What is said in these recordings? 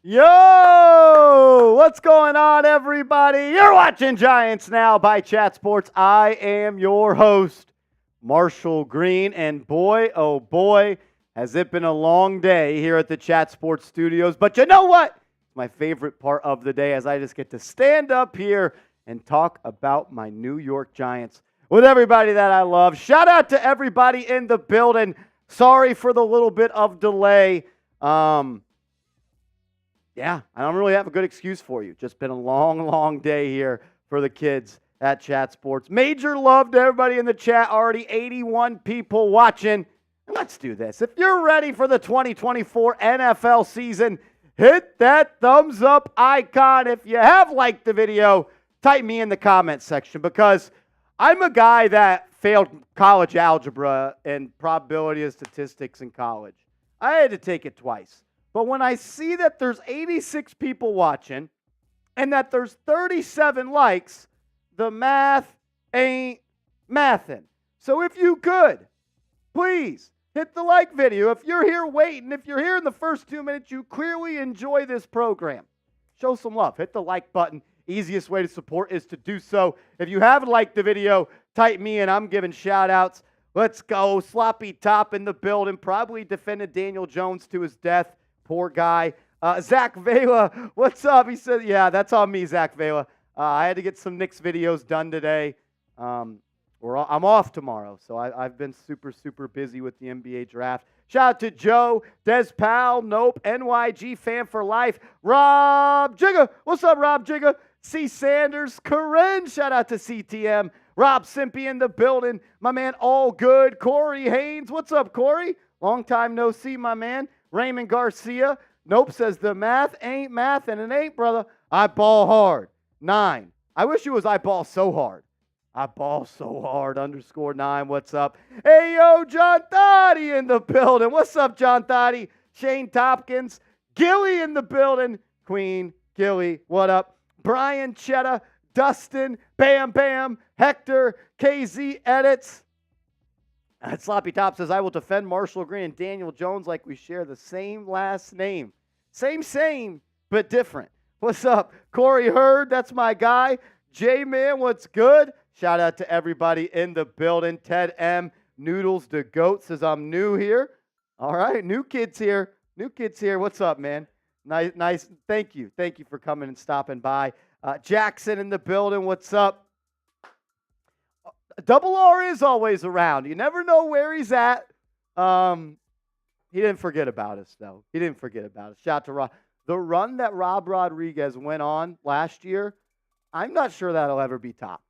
Yo! What's going on, everybody? You're watching Giants Now by Chat Sports. I am your host, Marshall Green, and boy, oh boy, has it been a long day here at the Chat Sports Studios. But you know what? It's my favorite part of the day as I just get to stand up here and talk about my New York Giants with everybody that I love. Shout out to everybody in the building. Sorry for the little bit of delay. Yeah, I don't really have a good excuse for you. Just been a long, long day here for the kids at Chat Sports. Major love to everybody in the chat. Already 81 people watching. And let's do this. If you're ready for the 2024 NFL season, hit that thumbs up icon. If you have liked the video, type me in the comment section because I'm a guy that failed college algebra and probability of statistics in college. I had to take it twice. But when I see that there's 86 people watching and that there's 37 likes, the math ain't mathin'. So if you could, please hit the like video. If you're here waiting, if you're here in the first 2 minutes, you clearly enjoy this program. Show some love. Hit the like button. Easiest way to support is to do so. If you haven't liked the video, type me in. I'm giving shout outs. Let's go. Sloppy Top in the building. Probably defended Daniel Jones to his death. Poor guy. Zach Vela, what's up? He said, yeah, that's on me, Zach Vela. I had to get some Knicks videos done today. I'm off tomorrow, so I've been super, super busy with the NBA draft. Shout out to Joe, Des Powell, Nope, NYG fan for life. Rob Jigga, what's up, Rob Jigga? C. Sanders, Corinne, shout out to CTM. Rob Simpy in the building. My man, all good. Corey Haynes, what's up, Corey? Long time no see, my man. Raymond Garcia, Nope, says the math ain't math, and it ain't, brother. I ball hard. 9. I wish it was I ball so hard. I ball so hard, _9. What's up? Hey, yo, John Thotty in the building. What's up, John Thotty? Shane Tompkins. Gilly in the building. Queen, Gilly, what up? Brian Chetta, Dustin, Bam Bam, Hector, KZ Edits. Sloppy Top says, I will defend Marshall Green and Daniel Jones like we share the same last name. Same, but different. What's up? Corey Hurd, that's my guy. J-Man, what's good? Shout out to everybody in the building. Ted M. Noodles the Goat says, I'm new here. All right, new kids here. What's up, man? Nice. Thank you for coming and stopping by. Jackson in the building, what's up? Double R is always around. You never know where he's at. He didn't forget about us, though. Shout out to Rob. The run that Rob Rodriguez went on last year, I'm not sure that'll ever be topped.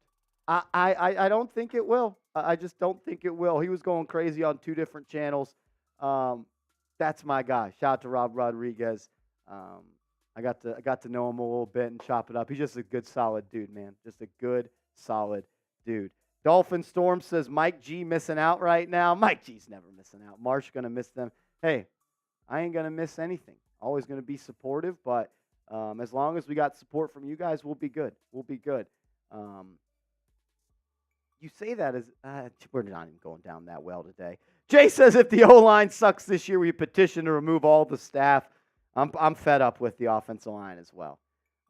I don't think it will. I just don't think it will. He was going crazy on 2 different channels. That's my guy. Shout out to Rob Rodriguez. I got to know him a little bit and chop it up. He's just a good, solid dude, man. Just a good, solid dude. Dolphin Storm says, Mike G missing out right now. Mike G's never missing out. Marsh going to miss them. Hey, I ain't going to miss anything. Always going to be supportive, but as long as we got support from you guys, we'll be good. You say that as we're not even going down that well today. Jay says, if the O-line sucks this year, we petition to remove all the staff. I'm fed up with the offensive line as well.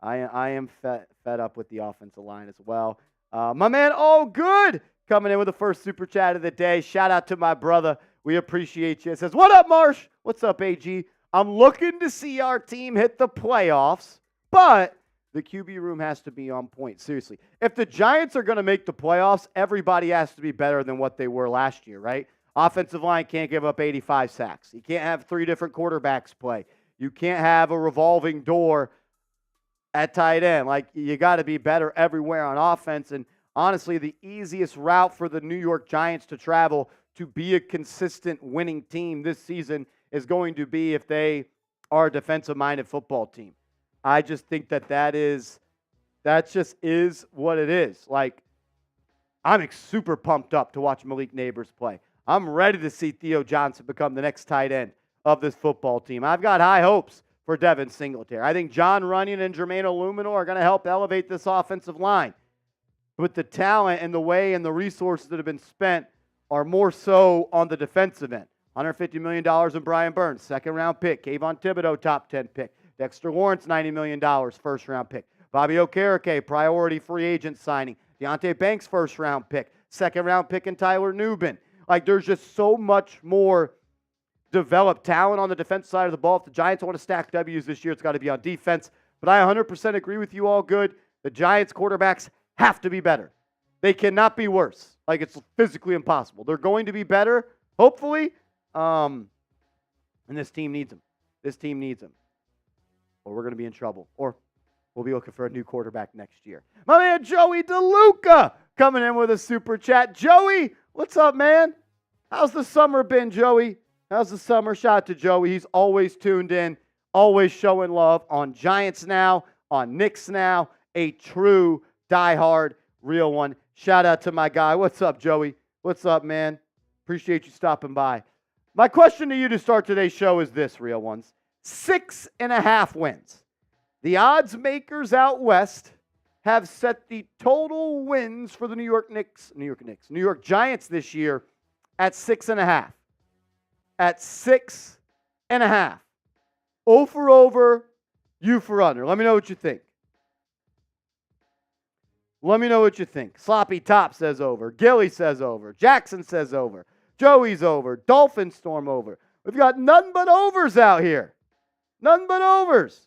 I am fed up with the offensive line as well. My man, all good, coming in with the first super chat of the day. Shout out to my brother. We appreciate you. It says, what up, Marsh? What's up, AG? I'm looking to see our team hit the playoffs, but the QB room has to be on point. Seriously. If the Giants are going to make the playoffs, everybody has to be better than what they were last year, right? Offensive line can't give up 85 sacks. You can't have 3 different quarterbacks play. You can't have a revolving door at tight end. Like, you got to be better everywhere on offense. And honestly, the easiest route for the New York Giants to travel to be a consistent winning team this season is going to be if they are a defensive-minded football team. I just think that just is what it is. Like, I'm super pumped up to watch Malik Nabers play. I'm ready to see Theo Johnson become the next tight end of this football team. I've got high hopes for Devin Singletary. I think John Runyon and Jermaine Illuminor are going to help elevate this offensive line. But the talent and the way and the resources that have been spent are more so on the defensive end. $150 million in Brian Burns, second-round pick. Kayvon Thibodeaux, top 10 pick. Dexter Lawrence, $90 million, first-round pick. Bobby Okereke, priority free agent signing. Deonte Banks, first-round pick. Second-round pick in Tyler Nubin. Like, there's just so much more developed talent on the defense side of the ball. If the Giants want to stack W's this year, it's got to be on defense. But I 100% agree with you all good. The Giants quarterbacks have to be better. They cannot be worse. Like, it's physically impossible. They're going to be better, hopefully. And this team needs them. This team needs them. Or we're going to be in trouble. Or we'll be looking for a new quarterback next year. My man Joey DeLuca coming in with a super chat. Joey, what's up, man? How's the summer been, Joey? How's the summer? Shout out to Joey. He's always tuned in, always showing love on Giants Now, on Knicks Now. A true diehard, real one. Shout out to my guy. What's up, Joey? What's up, man? Appreciate you stopping by. My question to you to start today's show is this, real ones. 6.5 wins. The odds makers out west have set the total wins for the New York Giants this year at 6.5. At 6.5. O for over, U for under. Let me know what you think. Let me know what you think. Sloppy Top says over. Gilly says over. Jackson says over. Joey's over. Dolphin Storm over. We've got none but overs out here. None but overs.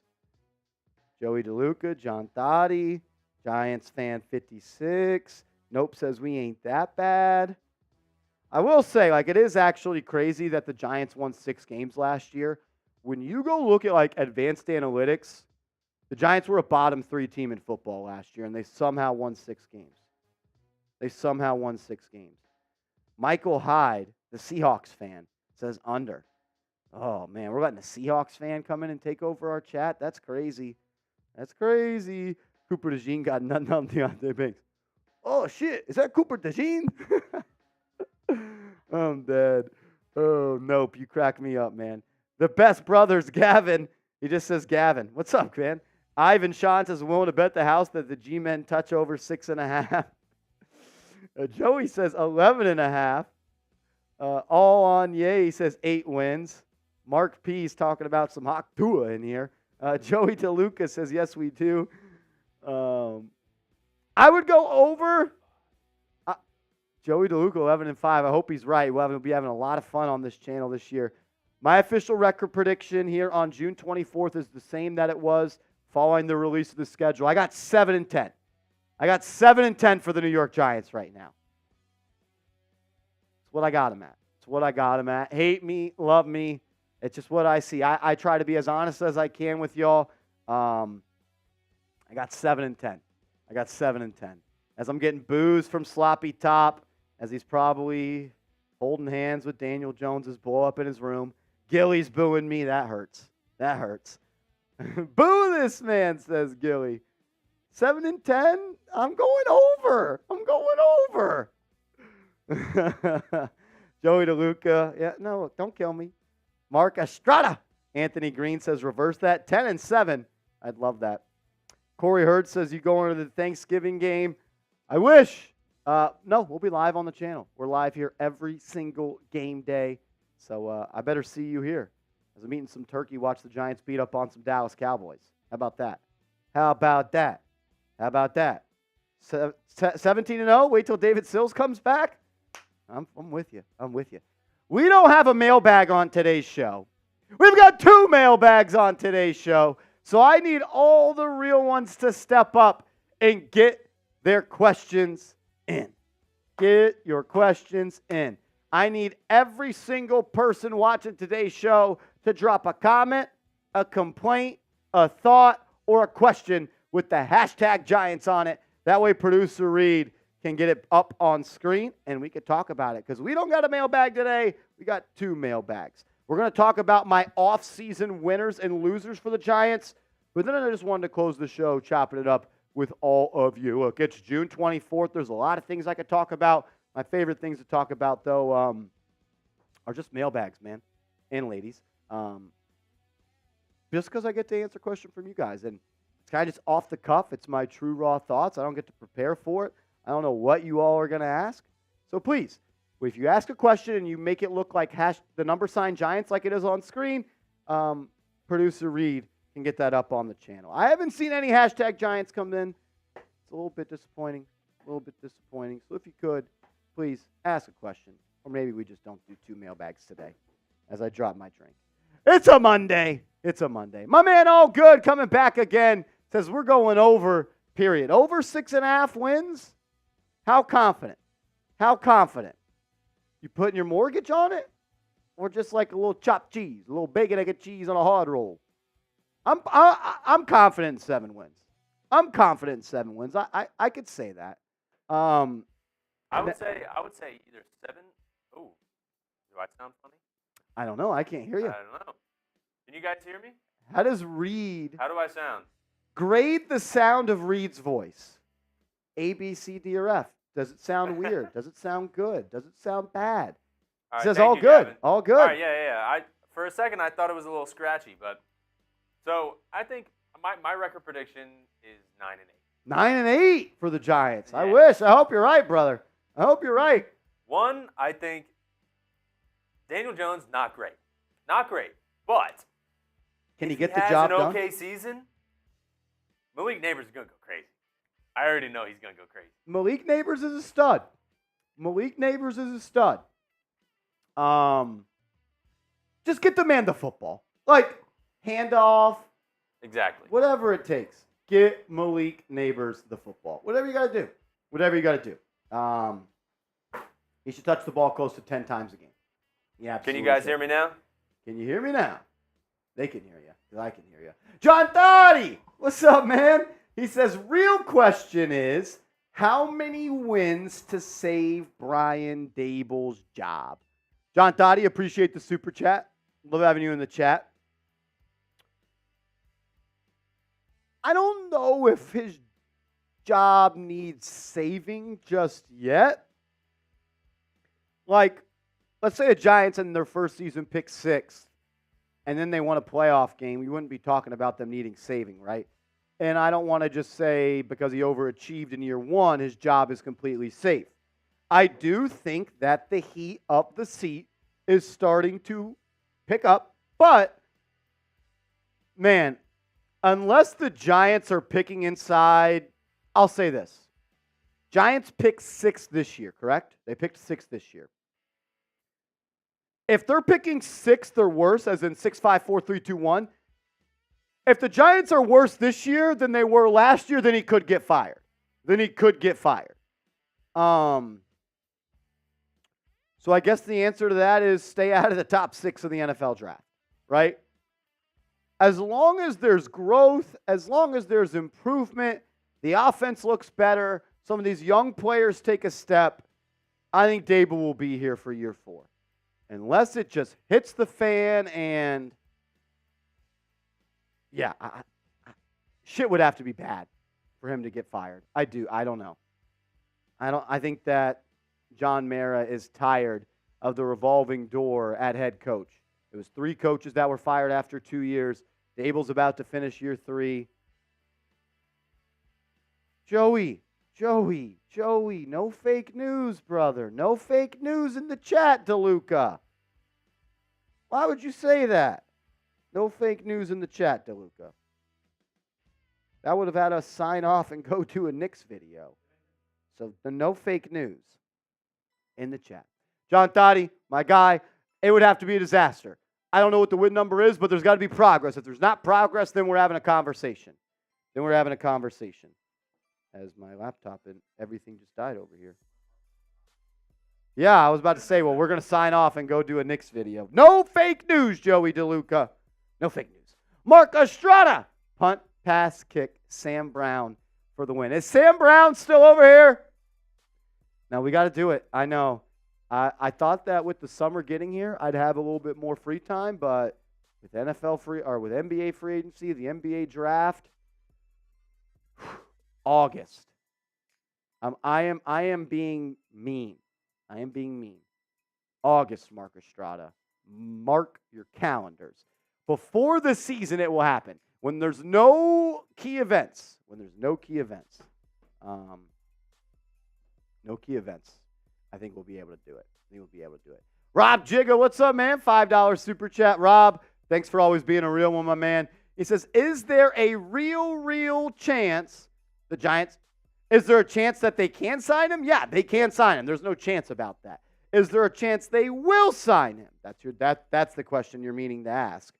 Joey DeLuca, John Thotty, Giants fan 56. Nope says we ain't that bad. I will say, like, it is actually crazy that the Giants won 6 games last year. When you go look at, like, advanced analytics, the Giants were a bottom 3 team in football last year, and they somehow won 6 games. They somehow won 6 games. Michael Hyde, the Seahawks fan, says under. Oh, man, we're letting the Seahawks fan come in and take over our chat? That's crazy. That's crazy. Cooper DeJean got nothing on Deonte Banks. Oh, shit. Is that Cooper DeJean? I'm dead. Oh, nope. You crack me up, man. The best brothers, Gavin. He just says Gavin. What's up, man? Ivan Sean says willing to bet the house that the G-men touch over 6.5. Joey says 11.5. All on Yay says 8 wins. Mark P's talking about some Hawk Tua in here. Joey DeLuca says yes, we do. I would go over. Joey DeLuca 11-5. I hope he's right. We'll be having a lot of fun on this channel this year. My official record prediction here on June 24th is the same that it was following the release of the schedule. I got 7-10. I got 7-10 for the New York Giants right now. It's what I got them at. It's what I got them at. Hate me, love me. It's just what I see. I try to be as honest as I can with y'all. I got 7-10. I got 7-10. As I'm getting boos from Sloppy Top, as he's probably holding hands with Daniel Jones's blow up in his room. Gilly's booing me. That hurts. That hurts. Boo this man, says Gilly. 7-10? I'm going over. I'm going over. Joey DeLuca. Yeah, no, don't kill me. Mark Estrada. Anthony Green says reverse that. 10-7. I'd love that. Corey Hurd says you going to the Thanksgiving game. I wish. No, we'll be live on the channel. We're live here every single game day. So I better see you here. As I'm eating some turkey, watch the Giants beat up on some Dallas Cowboys. How about that? How about that? How about that? 17-0. Wait till David Sills comes back. I'm with you. I'm with you. We don't have a mailbag on today's show. We've got 2 mailbags on today's show. So I need all the real ones to step up and get their questions in. Get your questions in. I need every single person watching today's show to drop a comment, a complaint, a thought, or a question with the hashtag Giants on it. That way producer Reed can get it up on screen and we could talk about it. Because we don't got a mailbag today. We got 2 mailbags. We're going to talk about my off-season winners and losers for the Giants. But then I just wanted to close the show chopping it up with all of you. Look, it's June 24th. There's a lot of things I could talk about. My favorite things to talk about, though, are just mailbags, man, and ladies. Just because I get to answer a question from you guys. And it's kind of just off the cuff. It's my true raw thoughts. I don't get to prepare for it. I don't know what you all are going to ask. So please, if you ask a question and you make it look like the number sign Giants like it is on screen, producer Reed can get that up on the channel. I haven't seen any hashtag Giants come in. It's a little bit disappointing. So if you could, please ask a question. Or maybe we just don't do 2 mailbags today as I drop my drink. It's a Monday. My man All Good coming back again. Says we're going over, period. Over 6.5 wins? How confident? You putting your mortgage on it? Or just like a little chopped cheese, a little bacon, egg, and cheese on a hard roll? I'm confident in 7 wins. I could say that. I would say either 7. Oh, do I sound funny? I don't know. I can't hear you. I don't know. Can you guys hear me? How does Reed How do I sound? grade the sound of Reed's voice? A, B, C, D, or F. Does it sound weird? Does it sound good? Does it sound bad? All right, It says thank all you, good. Gavin. All good. All right, yeah. For a second, I thought it was a little scratchy, but so I think my record prediction is 9-8. 9-8 for the Giants. Yeah. I wish. I hope you're right, brother. I hope you're right. One, I think Daniel Jones not great, but Can he if get the has job an done? okay season, Malik Nabers is gonna go crazy. I already know he's gonna go crazy. Malik Nabers is a stud. Just get the man the football. Like, handoff, Exactly. whatever it takes. Get Malik Nabers the football. Whatever you got to do. He should touch the ball close to 10 times a game. Yeah. Can you guys hear me now? Can you hear me now? They can hear you, because I can hear you. John Thotty, what's up, man? He says, real question is, how many wins to save Brian Daboll's job? John Thotty, appreciate the super chat. Love having you in the chat. I don't know if his job needs saving just yet. Like, let's say the Giants in their first season pick 6th, and then they won a playoff game. We wouldn't be talking about them needing saving, right? And I don't want to just say because he overachieved in year 1, his job is completely safe. I do think that the heat up the seat is starting to pick up. But, man, unless the Giants are picking inside, I'll say this. Giants picked 6th this year, correct? They picked 6th this year. If they're picking 6th or worse, as in 6, 5, 4, 3, 2, 1, if the Giants are worse this year than they were last year, then he could get fired. So I guess the answer to that is stay out of the top 6 of the NFL draft, right? As long as there's growth, as long as there's improvement, the offense looks better, some of these young players take a step, I think Dable will be here for year 4. Unless it just hits the fan and, yeah, shit would have to be bad for him to get fired. I don't know. I think that John Mara is tired of the revolving door at head coach. It was 3 coaches that were fired after 2 years. Dable's about to finish year 3. Joey, no fake news, brother. No fake news in the chat, DeLuca. Why would you say that? No fake news in the chat, DeLuca. That would have had us sign off and go to a Knicks video. So the no fake news in the chat. John Thotty, my guy, it would have to be a disaster. I don't know what the win number is, but there's got to be progress. If there's not progress, then we're having a conversation. As my laptop and everything just died over here. Yeah, I was about to say, well, we're going to sign off and go do a Knicks video. No fake news, Joey DeLuca. No fake news. Mark Estrada. Punt, pass, kick, Sam Brown for the win. Is Sam Brown still over here? Now, we got to do it. I know. I thought that with the summer getting here, I'd have a little bit more free time, but with with NBA free agency, the NBA draft, August. I am being mean. August, Mark Estrada. Mark your calendars. Before the season, it will happen. When there's no key events. I think we'll be able to do it. Rob Jigga, what's up, man? $5 super chat. Rob, thanks for always being a real one, my man. He says, is there a real chance the Giants, is there a chance that they can sign him? Yeah, they can sign him. There's no chance about that. Is there a chance they will sign him? That's the question you're meaning to ask.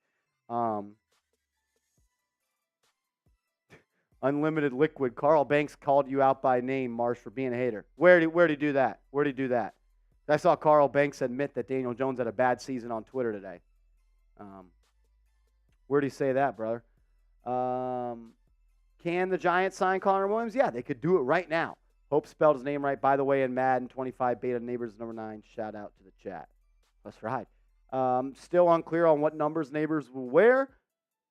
Unlimited Liquid. Carl Banks called you out by name, Marsh, for being a hater. Where'd he do that? Where'd he do that? I saw Carl Banks admit that Daniel Jones had a bad season on Twitter today. Where'd he say that, brother? Can the Giants sign Connor Williams? Yeah, they could do it right now. Hope spelled his name right, by the way, in Madden 25 Beta Nabers number 9. Shout out to the chat. That's right. Still unclear on what numbers Nabers will wear.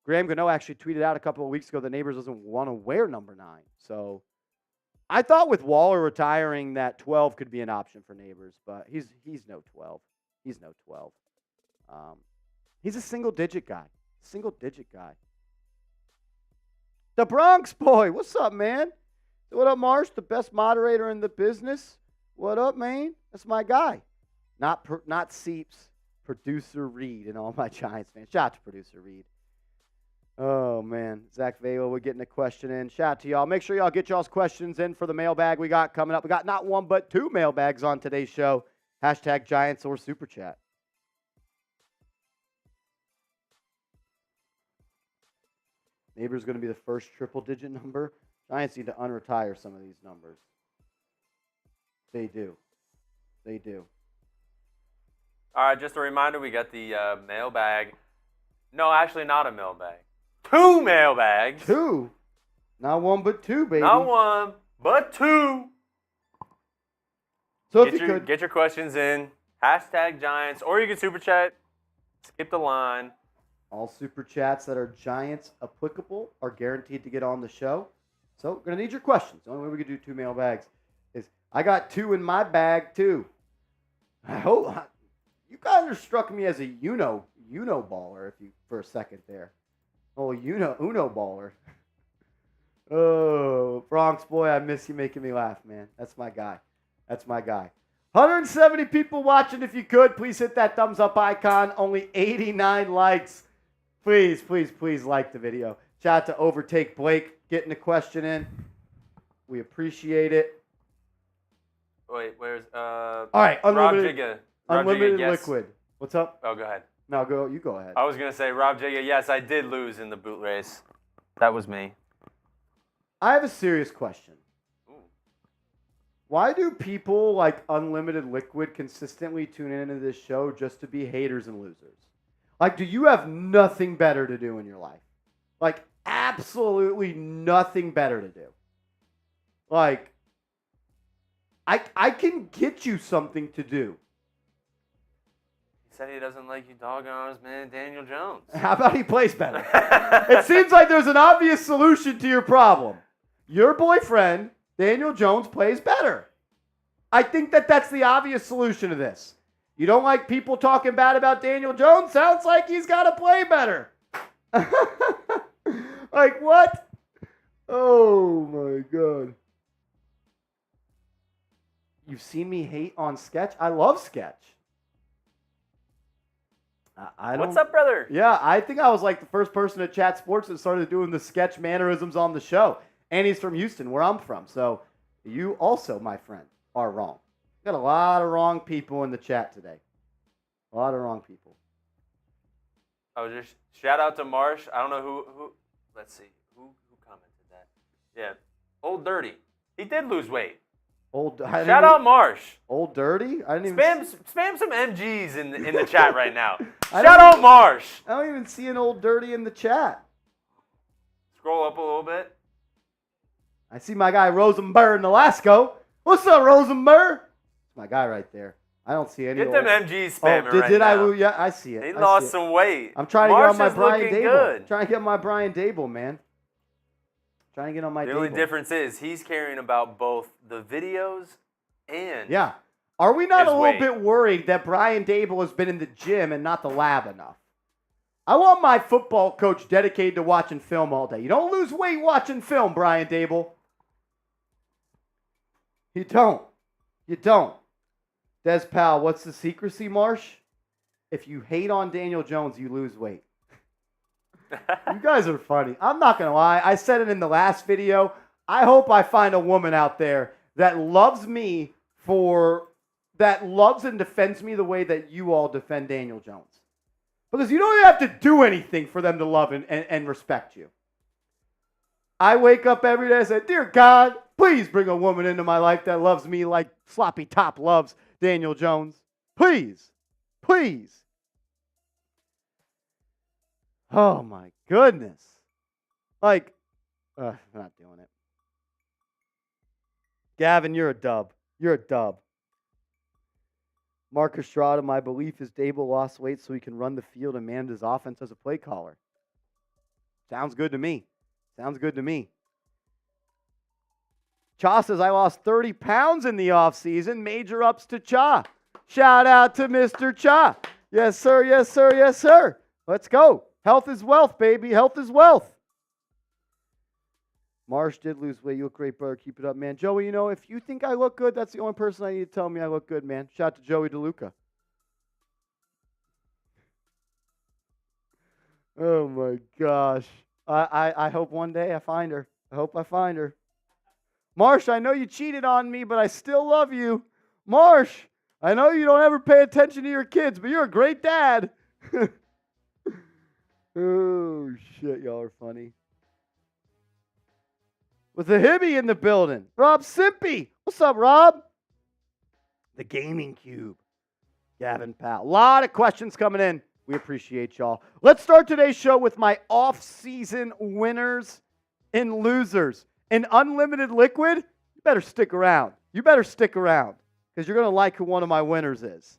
Graham Gano actually tweeted out a couple of weeks ago that Nabers doesn't want to wear number 9. So I thought with Waller retiring that 12 could be an option for Nabers, but he's no 12. He's no 12. He's a single-digit guy. Single-digit guy. The Bronx boy. What's up, man? What up, Marsh? The best moderator in the business. What up, man? That's my guy. Not Seeps. Producer Reed and all my Giants fans. Shout out to Producer Reed. Oh, man. Zach Vale, we're getting a question in. Shout out to y'all. Make sure y'all get y'all's questions in for the mailbag we got coming up. We got not one but 2 mailbags on today's show. Hashtag Giants or Super Chat. Nabers going to be the first triple-digit number. Giants need to unretire some of these numbers. They do. They do. All right, just a reminder, we got the mailbag. No, actually not a mailbag. 2 mailbags. 2? Not one, but 2, baby. Not one, but 2. So if you could get your questions in, hashtag Giants, or you can super chat, skip the line. All super chats that are Giants applicable are guaranteed to get on the show. So, going to need your questions. The only way we can do 2 mailbags is I got 2 in my bag, too. I hope you kind of struck me as a Uno baller for a second there. Oh, Uno baller. Oh, Bronx boy, I miss you making me laugh, man. That's my guy. That's my guy. 170 people watching. If you could, please hit that thumbs up icon. Only 89 likes. Please, please, please like the video. Shout out to Overtake Blake getting the question in. We appreciate it. Wait, where's all right, unlimited liquid. What's up? Oh, go ahead. No, you go ahead. I was gonna say Rob Jigga. Yes, I did lose in the boot race. That was me. I have a serious question. Ooh. Why do people like Unlimited Liquid consistently tune into this show just to be haters and losers? Like, do you have nothing better to do in your life? Like, absolutely nothing better to do. Like, I can get you something to do. He said he doesn't like you dogging on his man Daniel Jones. How about he plays better? It seems like there's an obvious solution to your problem. Your boyfriend, Daniel Jones, plays better. I think that's the obvious solution to this. You don't like people talking bad about Daniel Jones? Sounds like he's got to play better. Like, what? Oh, my God. You've seen me hate on Sketch? I love Sketch. What's up, brother? Yeah, I think I was like the first person at Chat Sports that started doing the Sketch mannerisms on the show. And he's from Houston, where I'm from. So you also, my friend, are wrong. Got a lot of wrong people in the chat today. A lot of wrong people. Oh, just shout out to Marsh. I don't know who. Let's see who commented that. Yeah, Old Dirty. He did lose weight. Shout out Marsh. Old Dirty. I didn't even spam some MGs in the chat right now. Shout out Marsh. I don't even see an Old Dirty in the chat. Scroll up a little bit. I see my guy Rosenberg in Alaska. What's up, Rosenberg? That's my guy right there. I don't see any. Get them MGs spamming right now. Did I lose? Yeah, I see it. He lost some weight. I'm trying to get on my Brian Dable. Good. Trying to get my Brian Dable, man. Trying to get on my Dable. The only difference is he's caring about both the videos and yeah. Are we not a little bit worried that Brian Dable has been in the gym and not the lab enough? I want my football coach dedicated to watching film all day. You don't lose weight watching film, Brian Dable. You don't. You don't. Des Powell, what's the secrecy, Marsh? If you hate on Daniel Jones, you lose weight. You guys are funny. I'm not going to lie. I said it in the last video. I hope I find a woman out there that loves me that loves and defends me the way that you all defend Daniel Jones. Because you don't have to do anything for them to love and respect you. I wake up every day and say, dear God, please bring a woman into my life that loves me like Sloppy Top loves Daniel Jones. Please. Please. Oh, my goodness. I'm not doing it. Gavin, you're a dub. You're a dub. Mark Estrada, my belief is Dable lost weight so he can run the field and manage his offense as a play caller. Sounds good to me. Sounds good to me. Cha says, I lost 30 pounds in the offseason. Major ups to Cha. Shout out to Mr. Cha. Yes, sir. Yes, sir. Yes, sir. Let's go. Health is wealth, baby. Health is wealth. Marsh did lose weight. You look great, brother. Keep it up, man. Joey, if you think I look good, that's the only person I need to tell me I look good, man. Shout out to Joey DeLuca. Oh, my gosh. I hope one day I find her. I hope I find her. Marsh, I know you cheated on me, but I still love you. Marsh, I know you don't ever pay attention to your kids, but you're a great dad. Oh, shit, y'all are funny. With the Hibby in the building. Rob Simpy. What's up, Rob? The Gaming Cube. Gavin Powell. A lot of questions coming in. We appreciate y'all. Let's start today's show with my off-season winners and losers. In unlimited liquid, you better stick around. You better stick around because you're going to like who one of my winners is.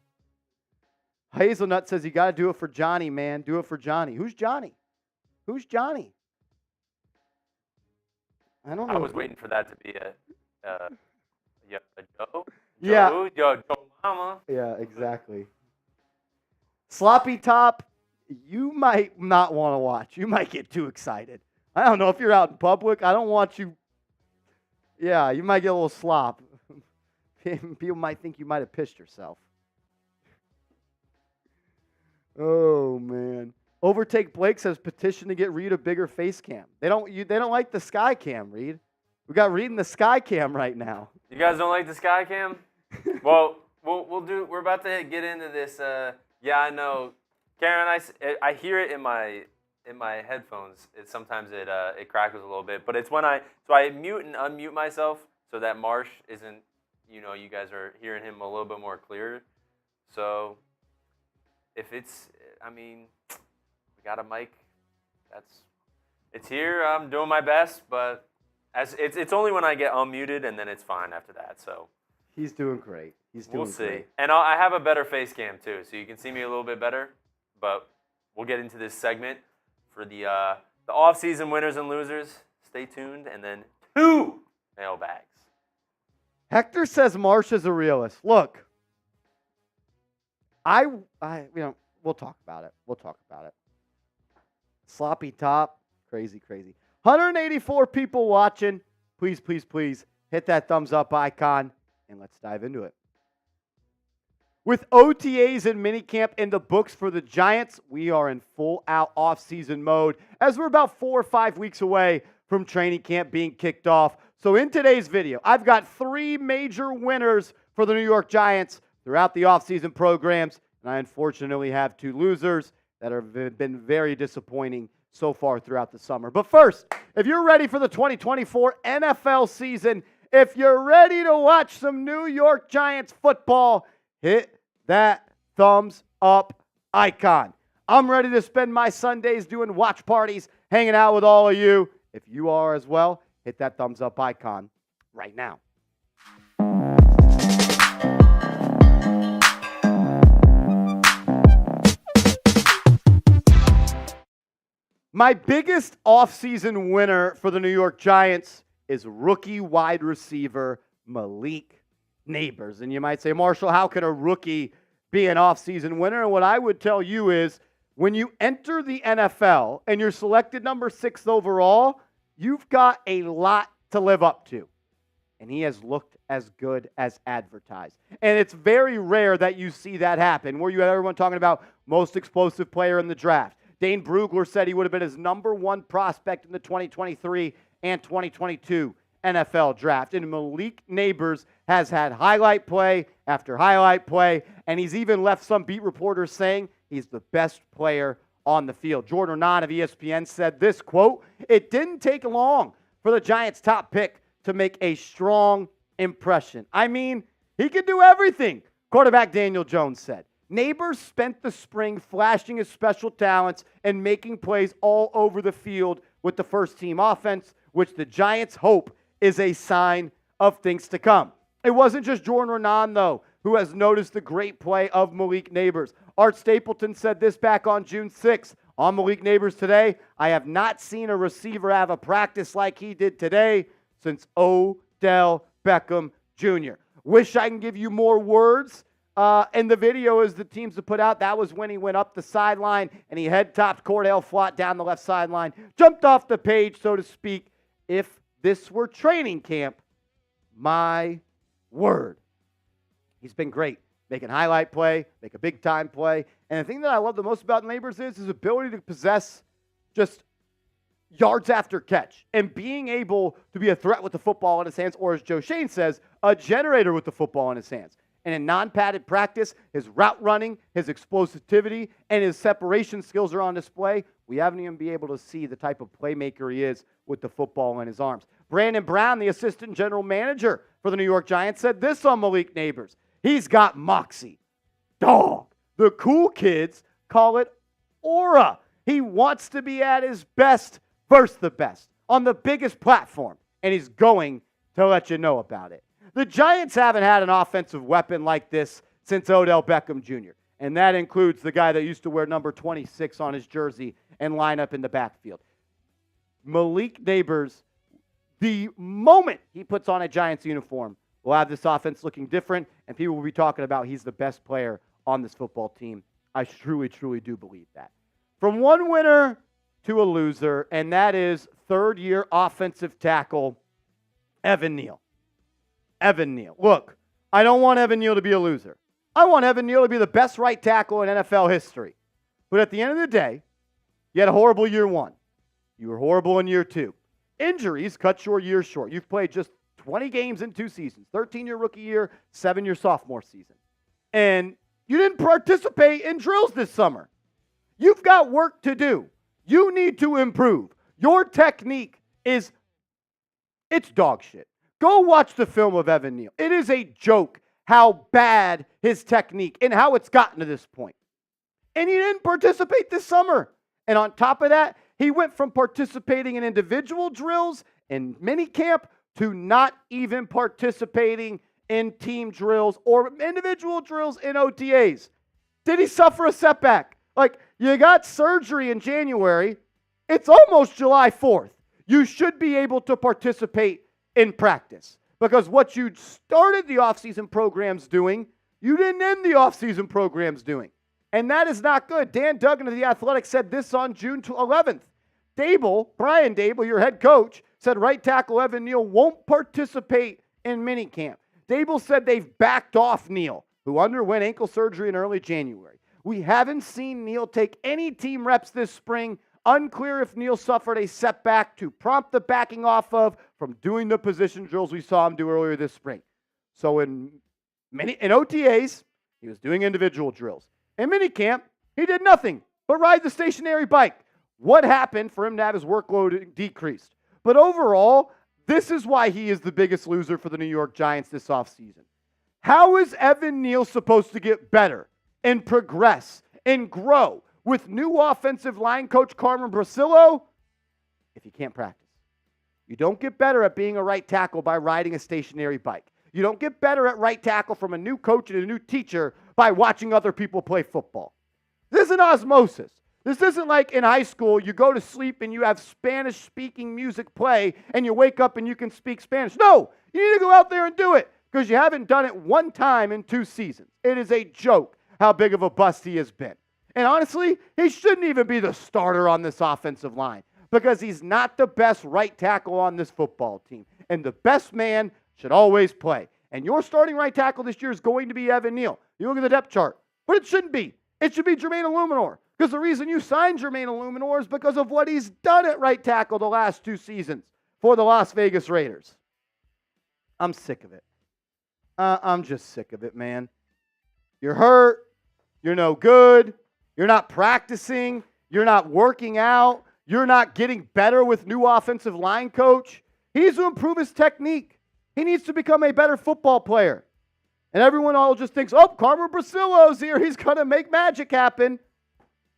Hazelnut says, you got to do it for Johnny, man. Do it for Johnny. Who's Johnny? Who's Johnny? I don't know. I was waiting for that to be a Joe. Yeah. Joe Mama. Yeah, exactly. Sloppy Top, you might not want to watch. You might get too excited. I don't know if you're out in public. I don't want you. Yeah, you might get a little slop. People might think you might have pissed yourself. Oh, man. Overtake Blake says petition to get Reed a bigger face cam. They don't like the sky cam, Reed. We got Reed in the sky cam right now. You guys don't like the sky cam? Well, we're about to get into this. Yeah, I know. Karen, I hear it in my headphones. Sometimes it crackles a little bit, but it's when I mute and unmute myself so that Marsh isn't, you guys are hearing him a little bit more clear. So if we got a mic. It's here. I'm doing my best, but it's only when I get unmuted and then it's fine after that. So he's doing great. We'll see. And I have a better face cam too, so you can see me a little bit better. But we'll get into this segment for the off-season winners and losers. Stay tuned, and then 2 mailbags. Hector says Marsh is a realist. Look, we'll talk about it. We'll talk about it. Sloppy Top, crazy. 184 people watching. Please, please, please hit that thumbs up icon, and let's dive into it. With OTAs and minicamp in the books for the Giants, we are in full-out off-season mode as we're about 4 or 5 weeks away from training camp being kicked off. So in today's video, I've got 3 major winners for the New York Giants throughout the off-season programs, and I unfortunately have 2 losers that have been very disappointing so far throughout the summer. But first, if you're ready for the 2024 NFL season, if you're ready to watch some New York Giants football, hit that thumbs up icon. I'm ready to spend my Sundays doing watch parties, hanging out with all of you. If you are as well, hit that thumbs up icon right now. My biggest offseason winner for the New York Giants is rookie wide receiver Malik Nabers. And you might say, Marshall, how can a rookie be an offseason winner? And what I would tell you is when you enter the NFL and you're selected number 6 overall, you've got a lot to live up to. And he has looked as good as advertised. And it's very rare that you see that happen, where you have everyone talking about most explosive player in the draft. Dane Brugler said he would have been his number one prospect in the 2023 and 2022 NFL draft. And Malik Nabers has had highlight play after highlight play, and he's even left some beat reporters saying he's the best player on the field. Jordan Nahn of ESPN said this, quote, "It didn't take long for the Giants' top pick to make a strong impression. I mean, he can do everything," quarterback Daniel Jones said. Nabers spent the spring flashing his special talents and making plays all over the field with the first-team offense, which the Giants hope is a sign of things to come. It wasn't just Jordan Nahn, though, who has noticed the great play of Malik Nabers. Art Stapleton said this back on June 6th. On Malik Nabers today, "I have not seen a receiver have a practice like he did today since Odell Beckham Jr." Wish I can give you more words. And the video is the teams have put out. That was when he went up the sideline and he head-topped Cordell Flott down the left sideline. Jumped off the page, so to speak. If this were training camp, my word. He's been great. Making highlight play, make a big-time play. And the thing that I love the most about Nabers is his ability to possess just yards after catch and being able to be a threat with the football in his hands, or as Joe Shane says, a generator with the football in his hands. And in non-padded practice, his route running, his explosivity, and his separation skills are on display. We haven't even been able to see the type of playmaker he is with the football in his arms. Brandon Brown, the assistant general manager for the New York Giants, said this on Malik Nabers. "He's got moxie. Dog. The cool kids call it aura. He wants to be at his best versus the best on the biggest platform, and he's going to let you know about it." The Giants haven't had an offensive weapon like this since Odell Beckham Jr., and that includes the guy that used to wear number 26 on his jersey and line up in the backfield. Malik Nabers, the moment he puts on a Giants uniform, will have this offense looking different, and people will be talking about he's the best player on this football team. I truly, truly do believe that. From one winner to a loser, and that is third-year offensive tackle Evan Neal. Evan Neal. Look, I don't want Evan Neal to be a loser. I want Evan Neal to be the best right tackle in NFL history. But at the end of the day, you had a horrible year one. You were horrible in year two. Injuries cut your year short. You've played just 20 games in 2 seasons, 13 your rookie year, 7 your sophomore season. And you didn't participate in drills this summer. You've got work to do. You need to improve. Your technique it's dog shit. Go watch the film of Evan Neal. It is a joke how bad his technique and how it's gotten to this point. And he didn't participate this summer. And on top of that, he went from participating in individual drills and minicamp to not even participating in team drills or individual drills in OTAs. Did he suffer a setback? Like, you got surgery in January. It's almost July 4th. You should be able to participate in practice, because what you started the offseason programs doing, you didn't end the offseason programs doing. And that is not good. Dan Duggan of The Athletic said this on June 11th. Brian Dable, your head coach, said right tackle Evan Neal won't participate in minicamp. Dable said they've backed off Neal, who underwent ankle surgery in early January. We haven't seen Neal take any team reps this spring. Unclear if Neal suffered a setback to prompt the backing off of from doing the position drills we saw him do earlier this spring. So in OTAs, he was doing individual drills. In minicamp, he did nothing but ride the stationary bike. What happened for him to have his workload decreased? But overall, this is why he is the biggest loser for the New York Giants this offseason. How is Evan Neal supposed to get better and progress and grow with new offensive line coach Carmen Brasillo if you can't practice? You don't get better at being a right tackle by riding a stationary bike. You don't get better at right tackle from a new coach and a new teacher by watching other people play football. This isn't osmosis. This isn't like in high school, you go to sleep and you have Spanish-speaking music play and you wake up and you can speak Spanish. No, you need to go out there and do it because you haven't done it one time in 2 seasons. It is a joke how big of a bust he has been. And honestly, he shouldn't even be the starter on this offensive line because he's not the best right tackle on this football team. And the best man should always play. And your starting right tackle this year is going to be Evan Neal. You look at the depth chart, but it shouldn't be. It should be Jermaine Illuminor Because the reason you signed Jermaine Illuminor is because of what he's done at right tackle the last 2 seasons for the Las Vegas Raiders. I'm sick of it. I'm just sick of it, man. You're hurt. You're no good. You're not practicing. You're not working out. You're not getting better with new offensive line coach. He needs to improve his technique. He needs to become a better football player. And everyone all just thinks, oh, Carver Brasillo's here. He's going to make magic happen.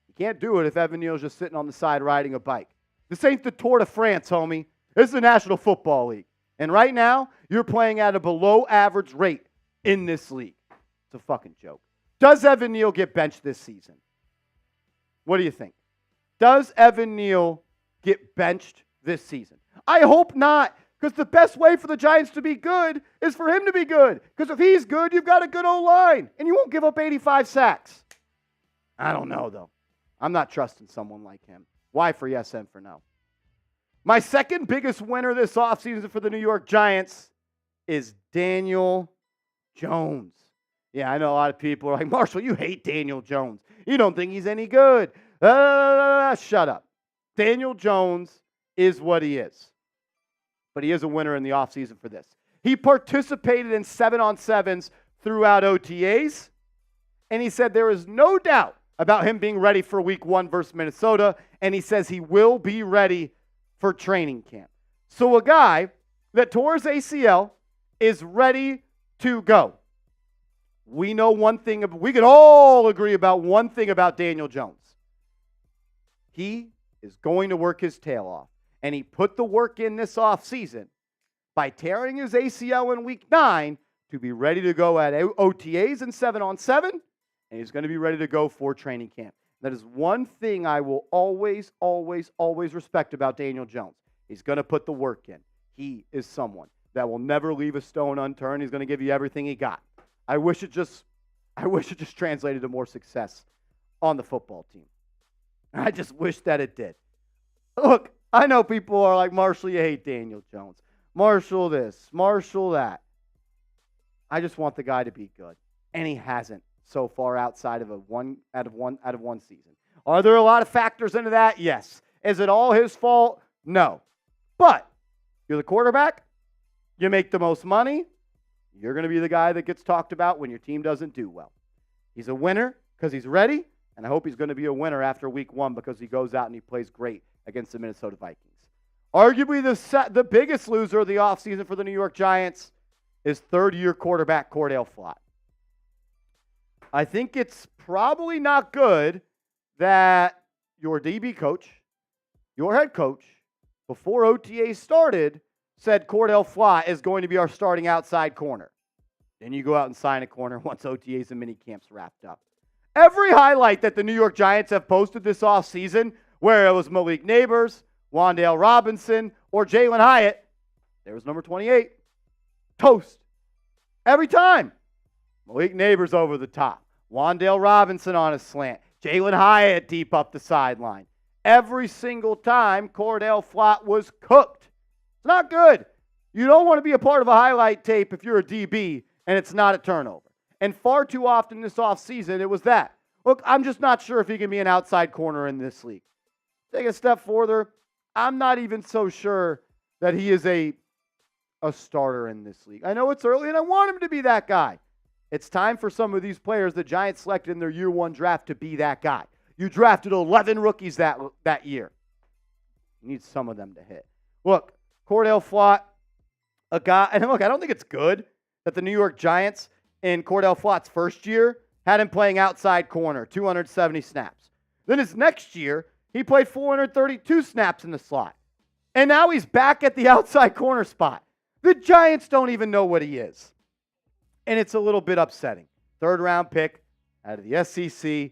You can't do it if Evan Neal's just sitting on the side riding a bike. This ain't the Tour de France, homie. This is the National Football League. And right now, you're playing at a below average rate in this league. It's a fucking joke. Does Evan Neal get benched this season? What do you think? Does Evan Neal get benched this season? I hope not, because the best way for the Giants to be good is for him to be good. Because if he's good, you've got a good O-line, and you won't give up 85 sacks. I don't know, though. I'm not trusting someone like him. Y for yes, M for no. My second biggest winner this offseason for the New York Giants is Daniel Jones. Yeah, I know a lot of people are like, Marshall, you hate Daniel Jones. You don't think he's any good. Shut up. Daniel Jones is what he is. But he is a winner in the offseason for this. He participated in 7-on-7s throughout OTAs, and he said there is no doubt about him being ready for week 1 versus Minnesota, and he says he will be ready for training camp. So a guy that tore his ACL is ready to go. We know one thing, we can all agree about one thing about Daniel Jones. He is going to work his tail off. And he put the work in this offseason by tearing his ACL in week 9 to be ready to go at OTAs and 7-on-7. And he's going to be ready to go for training camp. That is one thing I will always, always, always respect about Daniel Jones. He's going to put the work in. He is someone that will never leave a stone unturned. He's going to give you everything he got. I wish it just translated to more success on the football team. I just wish that it did. Look, I know people are like, Marshall, you hate Daniel Jones. Marshall this, Marshall that. I just want the guy to be good. And he hasn't so far outside of one season. Are there a lot of factors into that? Yes. Is it all his fault? No. But you're the quarterback. You make the most money. You're going to be the guy that gets talked about when your team doesn't do well. He's a winner because he's ready, and I hope he's going to be a winner after week 1 because he goes out and he plays great against the Minnesota Vikings. Arguably the biggest loser of the offseason for the New York Giants is third-year quarterback Cordell Flott. I think it's probably not good that your DB coach, your head coach, before OTA started, said Cordell Flott is going to be our starting outside corner. Then you go out and sign a corner once OTAs and minicamps wrapped up. Every highlight that the New York Giants have posted this offseason, where it was Malik Nabers, Wan'Dale Robinson, or Jalin Hyatt, there was number 28. Toast. Every time. Malik Nabers over the top. Wan'Dale Robinson on a slant. Jalin Hyatt deep up the sideline. Every single time, Cordell Flott was cooked. It's not good. You don't want to be a part of a highlight tape if you're a DB and it's not a turnover. And far too often this offseason, it was that. Look, I'm just not sure if he can be an outside corner in this league. Take a step further, I'm not even so sure that he is a starter in this league. I know it's early, and I want him to be that guy. It's time for some of these players the Giants selected in their year 1 draft to be that guy. You drafted 11 rookies that year. You need some of them to hit. Look, Cordell Flott, a guy, and look, I don't think it's good that the New York Giants in Cordell Flott's first year had him playing outside corner, 270 snaps. Then his next year, he played 432 snaps in the slot. And now he's back at the outside corner spot. The Giants don't even know what he is. And it's a little bit upsetting. 3rd-round pick out of the SEC.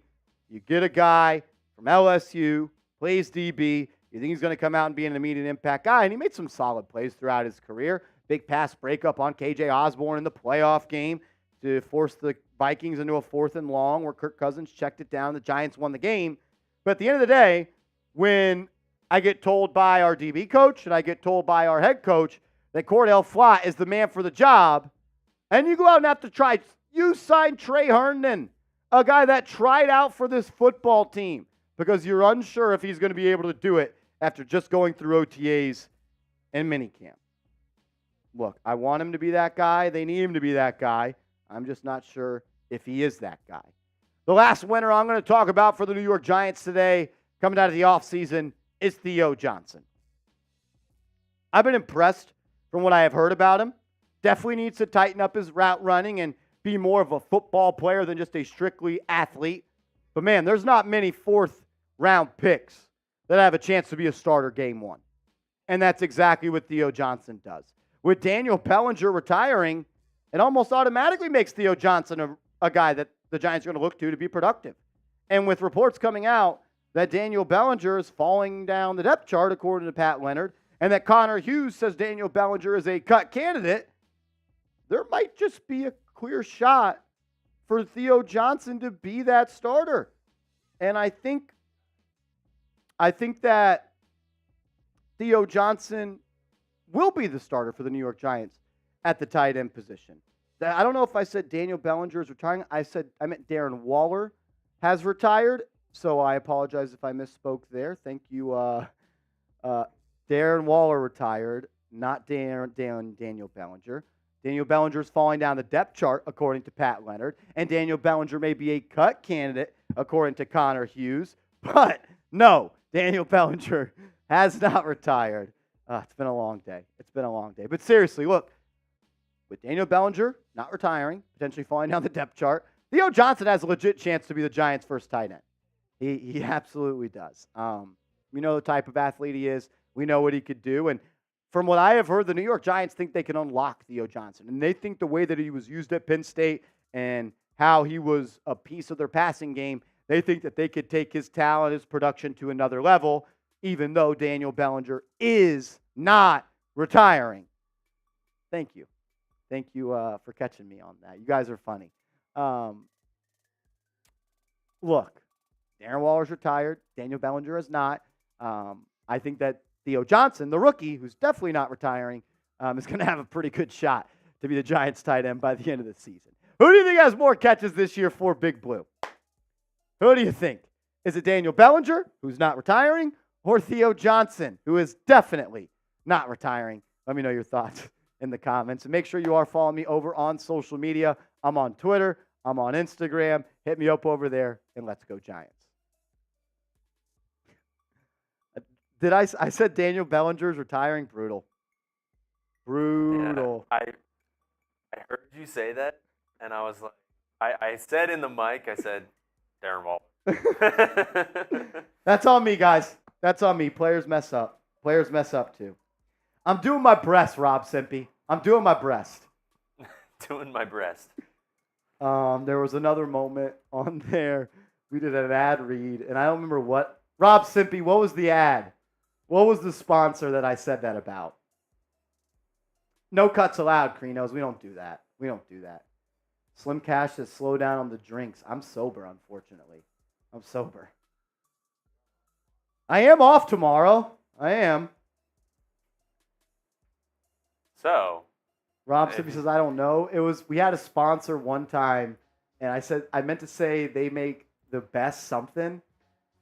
You get a guy from LSU, plays DB. You think he's going to come out and be an immediate impact guy. And he made some solid plays throughout his career. Big pass breakup on KJ Osborne in the playoff game to force the Vikings into a 4th and long where Kirk Cousins checked it down. The Giants won the game. But at the end of the day, when I get told by our DB coach and I get told by our head coach that Cordell Flott is the man for the job, and you go out and have to try, you signed Trey Herndon, a guy that tried out for this football team, because you're unsure if he's going to be able to do it after just going through OTAs and minicamp. Look, I want him to be that guy. They need him to be that guy. I'm just not sure if he is that guy. The last winner I'm going to talk about for the New York Giants today, coming out of the offseason, is Theo Johnson. I've been impressed from what I have heard about him. Definitely needs to tighten up his route running and be more of a football player than just a strictly athlete. But, man, there's not many fourth-round picks that have a chance to be a starter game one. And that's exactly what Theo Johnson does. With Daniel Bellinger retiring, it almost automatically makes Theo Johnson a guy that the Giants are going to look to be productive. And with reports coming out that Daniel Bellinger is falling down the depth chart, according to Pat Leonard, and that Connor Hughes says Daniel Bellinger is a cut candidate, there might just be a clear shot for Theo Johnson to be that starter. And I think that Theo Johnson will be the starter for the New York Giants at the tight end position. I don't know if I said Daniel Bellinger is retiring. I meant Darren Waller has retired, so I apologize if I misspoke there. Thank you. Darren Waller retired, not Daniel Bellinger. Daniel Bellinger is falling down the depth chart, according to Pat Leonard, and Daniel Bellinger may be a cut candidate, according to Connor Hughes. But no, Daniel Bellinger has not retired. It's been a long day. But seriously, look, with Daniel Bellinger not retiring, potentially falling down the depth chart, Theo Johnson has a legit chance to be the Giants' first tight end. He absolutely does. We know the type of athlete he is. We know what he could do. And from what I have heard, the New York Giants think they can unlock Theo Johnson. And they think the way that he was used at Penn State and how he was a piece of their passing game, they think that they could take his talent, his production to another level, even though Daniel Bellinger is not retiring. Thank you. Thank you for catching me on that. You guys are funny. Look, Darren Waller's retired. Daniel Bellinger is not. I think that Theo Johnson, the rookie, who's definitely not retiring, is going to have a pretty good shot to be the Giants' tight end by the end of the season. Who do you think has more catches this year for Big Blue? Who do you think? Is it Daniel Bellinger, who's not retiring, or Theo Johnson, who is definitely not retiring? Let me know your thoughts in the comments. And make sure you are following me over on social media. I'm on Twitter. I'm on Instagram. Hit me up over there, and let's go Giants. I said Daniel Bellinger is retiring? Brutal. Yeah, I heard you say that, and I was like, I said in the mic, I said, Darren Waller. That's on me, guys. That's on me. Players mess up. Players mess up, too. I'm doing my best, Rob Simpy. I'm doing my best. Doing my breast. There was another moment on there. We did an ad read, and I don't remember what. Rob Simpy, what was the ad? What was the sponsor that I said that about? No cuts allowed, Krinos. We don't do that. We don't do that. Slim Cash says slow down on the drinks. I'm sober, unfortunately. I'm sober. I am off tomorrow. I am. So, Rob Simpy says, I don't know. We had a sponsor one time, and I meant to say they make the best something,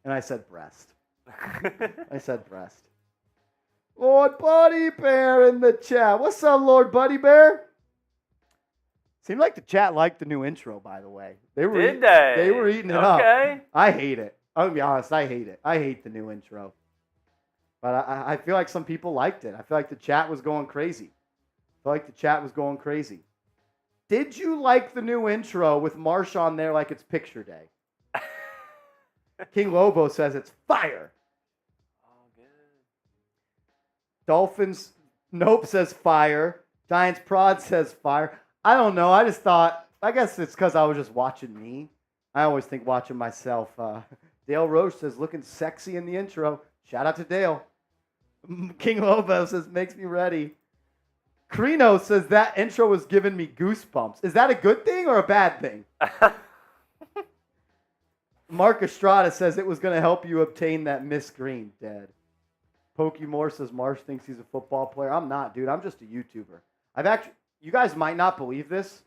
and I said breast. I said breast. Lord Buddy Bear in the chat. What's up, Lord Buddy Bear? Seemed like the chat liked the new intro, by the way. They were eating it up. I hate it. I'm going to be honest. I hate it. I hate the new intro. But I feel like some people liked it. I feel like the chat was going crazy. Did you like the new intro with Marsh on there like it's picture day? King Lobo says it's fire. Oh, good. Dolphins, nope, says fire. Giants Prod says fire. I don't know. I guess it's because I was just watching me. I always think watching myself. Dale Roche says looking sexy in the intro. Shout out to Dale. King Lobo says makes me ready. Crino says that intro was giving me goosebumps. Is that a good thing or a bad thing? Mark Estrada says it was going to help you obtain that Miss Green. Dead. Pokey Moore says Marsh thinks he's a football player. I'm not, dude. I'm just a YouTuber. You guys might not believe this.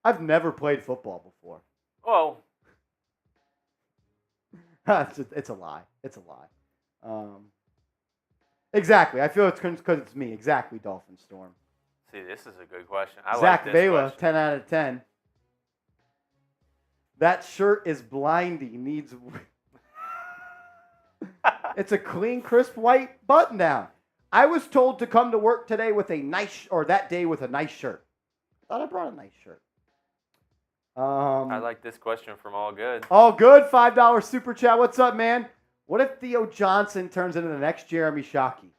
I've never played football before. Oh. It's a lie. It's a lie. Exactly. I feel it's because it's me. Exactly, Dolphin Storm. See, this is a good question. I Zach like this Vela, question. 10 out of 10. That shirt is blindy. Needs. It's a clean, crisp white button down. I was told to come to work today with a nice, or that day with a nice shirt. I thought I brought a nice shirt. I like this question from All Good. All good. $5 super chat. What's up, man? What if Theo Johnson turns into the next Jeremy Shockey?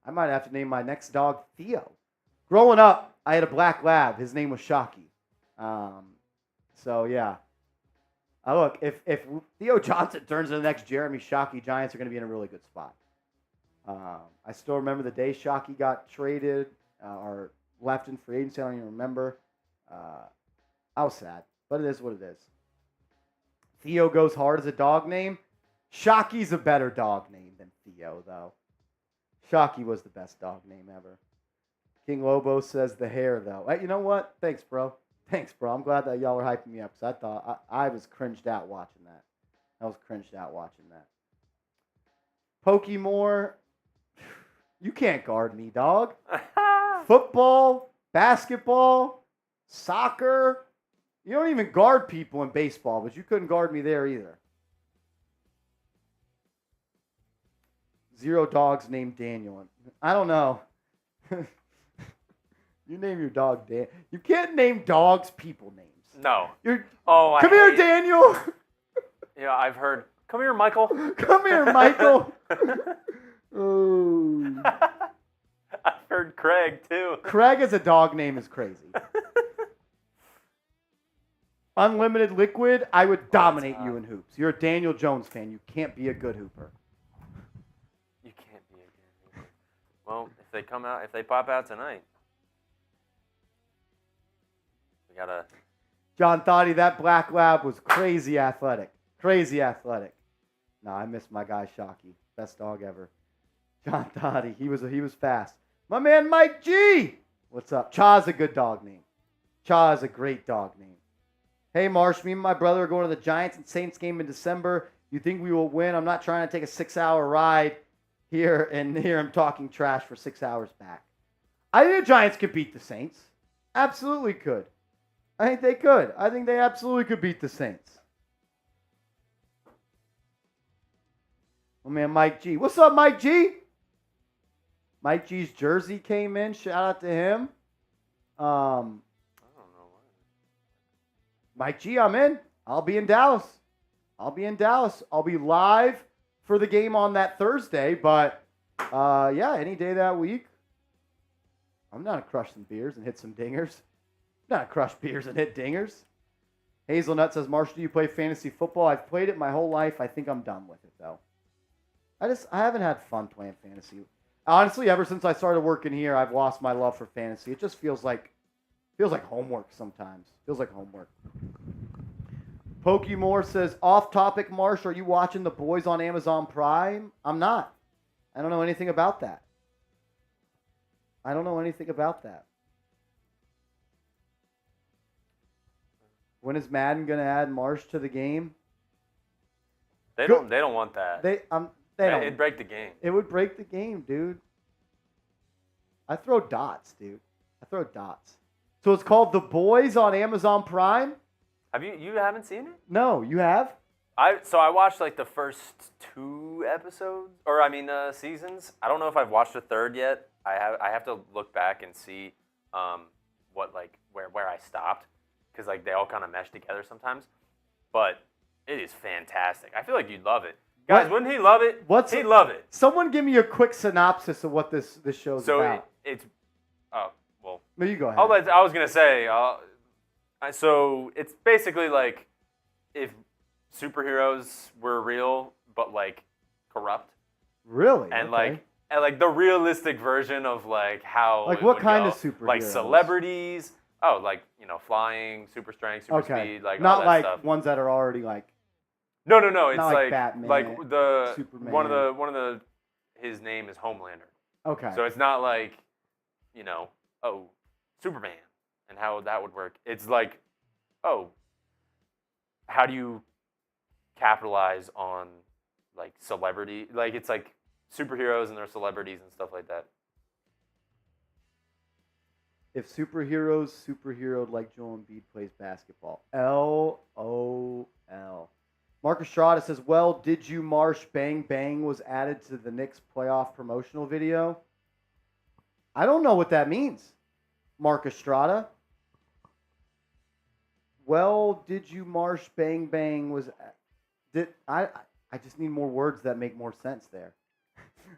I might have to name my next dog Theo. Growing up, I had a black lab. His name was Shockey. So, yeah. Look, if Theo Johnson turns into the next Jeremy Shockey, Giants are going to be in a really good spot. I still remember the day Shockey got traded or left in free agency. I don't even remember. I was sad, but it is what it is. Theo goes hard as a dog name. Shockey's a better dog name than Theo, though. Shockey was the best dog name ever. King Lobo says the hair, though. Hey, you know what? Thanks, bro. Thanks, bro. I'm glad that y'all were hyping me up because I thought I was cringed out watching that. I was cringed out watching that. Pokemore, you can't guard me, dog. Football, basketball, soccer. You don't even guard people in baseball, but you couldn't guard me there either. 0 dogs named Daniel. I don't know. You name your dog Dan. You can't name dogs people names. No. Come here, Daniel. Yeah, I've heard. Come here, Michael. Come here, Michael. Oh. I've heard Craig, too. Craig as a dog name is crazy. Unlimited Liquid, I would dominate you in hoops. You're a Daniel Jones fan. You can't be a good hooper. You can't be a good hooper. Well, if they pop out tonight, we got to... John Thotty, that black lab was crazy athletic. Crazy athletic. No, I miss my guy Shockey. Best dog ever. John Thotty, he was fast. My man Mike G. What's up? Cha's a good dog name. Cha is a great dog name. Hey, Marsh, me and my brother are going to the Giants and Saints game in December. You think we will win? I'm not trying to take a 6-hour ride here and hear him talking trash for 6 hours back. I think the Giants could beat the Saints. Absolutely could. I think they could. I think they absolutely could beat the Saints. Oh, man, Mike G. What's up, Mike G? Mike G's jersey came in. Shout out to him. Mike G, I'm in. I'll be in Dallas. I'll be live for the game on that Thursday. But, yeah, any day that week. I'm not to crush some beers and hit some dingers. I'm not to crush beers and hit dingers. Hazelnut says, Marshall, do you play fantasy football? I've played it my whole life. I think I'm done with it, though. I haven't had fun playing fantasy. Honestly, ever since I started working here, I've lost my love for fantasy. It just feels like homework sometimes. Feels like homework. Pokemore says, off topic, Marsh, are you watching The Boys on Amazon Prime? I'm not. I don't know anything about that. When is Madden going to add Marsh to the game? They don't want that. They don't. It'd break the game. It would break the game, dude. I throw dots, dude. So it's called The Boys on Amazon Prime? You haven't seen it? No, you have? I watched like the first 2 episodes, seasons. I don't know if I've watched the third yet. I have to look back and see where I stopped, because like they all kind of mesh together sometimes. But it is fantastic. I feel like you'd love it. Guys, wouldn't he love it? He'd love it. Someone give me a quick synopsis of what this show's about. No, you go ahead. I was going to say, so it's basically like if superheroes were real, but like corrupt. Really? And okay. like the realistic version of like how like what kind of superheroes? Like celebrities. Oh, like, flying, super strength, super speed, like not all that like stuff. Ones that are already like. No. It's not like Batman, like the Superman. one of the his name is Homelander. Okay. So it's not like, Superman and how that would work. It's like, how do you capitalize on like celebrity, like it's like superheroes and their celebrities and stuff like that. If superheroes superheroed like Joel Embiid plays basketball. LOL. Marcus Strada says, well, did you Marsh Bang Bang was added to the Knicks playoff promotional video? I don't know what that means, Marcus Strada. Well, did you Marsh Bang Bang was... I just need more words that make more sense there.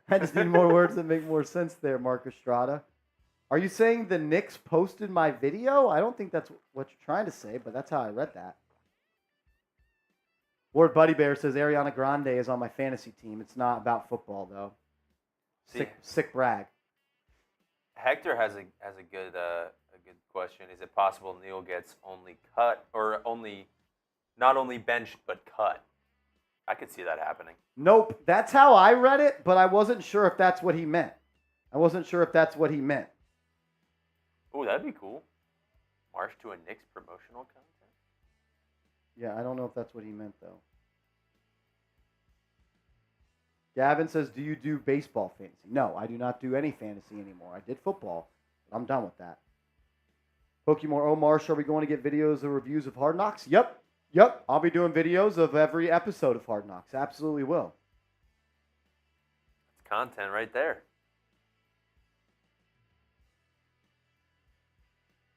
I just need more words that make more sense there, Marcus Strada. Are you saying the Knicks posted my video? I don't think that's what you're trying to say, but that's how I read that. Lord Buddy Bear says Ariana Grande is on my fantasy team. It's not about football, though. Sick brag. Hector has a good question. Is it possible Neal gets only cut or not only benched but cut? I could see that happening. Nope. That's how I read it, but I wasn't sure if that's what he meant. Oh, that'd be cool. March to a Knicks promotional content. Yeah, I don't know if that's what he meant, though. Gavin says, do you do baseball fantasy? No, I do not do any fantasy anymore. I did football, but I'm done with that. Pokemon Marsh, are we going to get videos or reviews of Hard Knocks? Yep. I'll be doing videos of every episode of Hard Knocks. Absolutely will. It's content right there.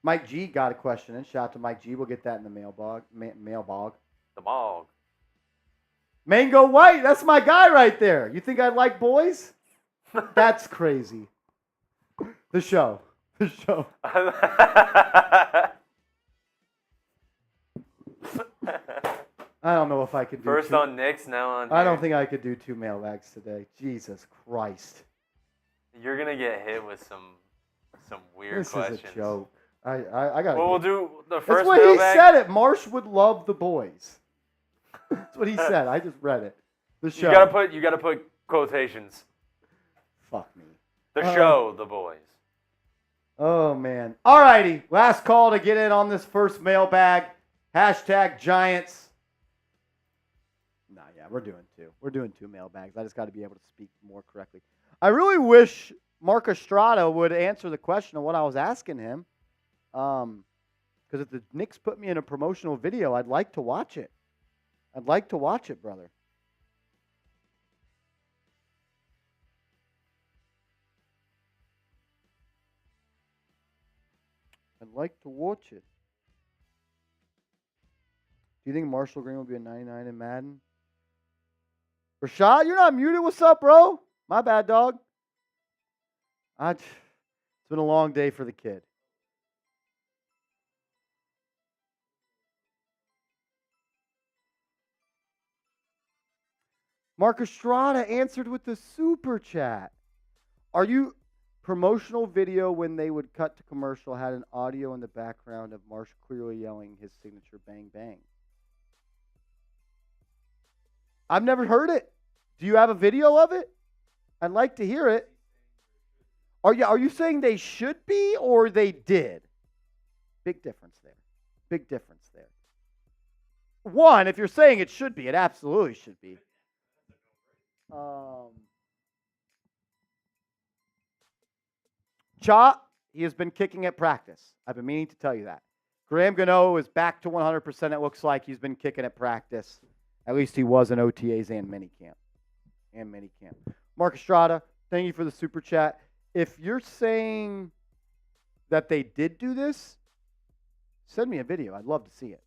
Mike G got a question in. Shout out to Mike G. We'll get that in the mailbag. The Mog. Mango White. That's my guy right there. You think I like boys? That's crazy. The show. I don't know if I could do First on Knicks, now on I don't think I could do 2 mailbags today. Jesus Christ. You're going to get hit with some weird questions. This is a joke. I got. Well, we'll do the first. That's what mailbag. He said. It. Marsh would love the boys. That's what he said. I just read it. The show. You gotta put quotations. Fuck me. The show, the boys. Oh man. Alrighty. Last call to get in on this first mailbag. # Giants. Nah, yeah, we're doing 2. We're doing 2 mailbags. I just got to be able to speak more correctly. I really wish Marcus Strada would answer the question of what I was asking him. Because if the Knicks put me in a promotional video, I'd like to watch it. Brother. I'd like to watch it. Do you think Marshall Green will be a 99 in Madden? Rashad, you're not muted. What's up, bro? My bad, dog. It's been a long day for the kid. Marcus Strada answered with the super chat. Are you promotional video when they would cut to commercial had an audio in the background of Marsh clearly yelling his signature bang bang? I've never heard it. Do you have a video of it? I'd like to hear it. Are you saying they should be or they did? Big difference there. One, if you're saying it should be, it absolutely should be. Cha, he has been kicking at practice. I've been meaning to tell you that. Graham Gano is back to 100%. It looks like he's been kicking at practice. At least he was in OTAs and minicamp. Marcus Strada, thank you for the super chat. If you're saying that they did do this, send me a video. I'd love to see it.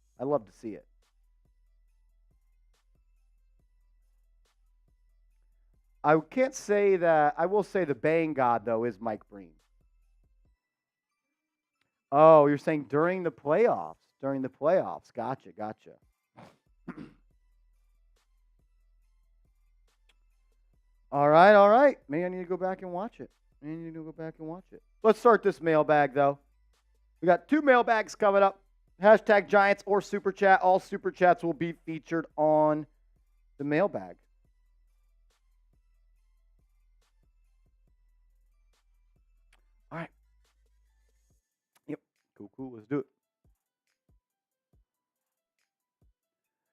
I can't say that. I will say the bang god, though, is Mike Breen. Oh, you're saying during the playoffs. Gotcha. All right. Maybe I need to go back and watch it. Let's start this mailbag, though. We got 2 mailbags coming up. # Giants or Super Chat. All Super Chats will be featured on the mailbag. All right. Yep. Cool. Let's do it.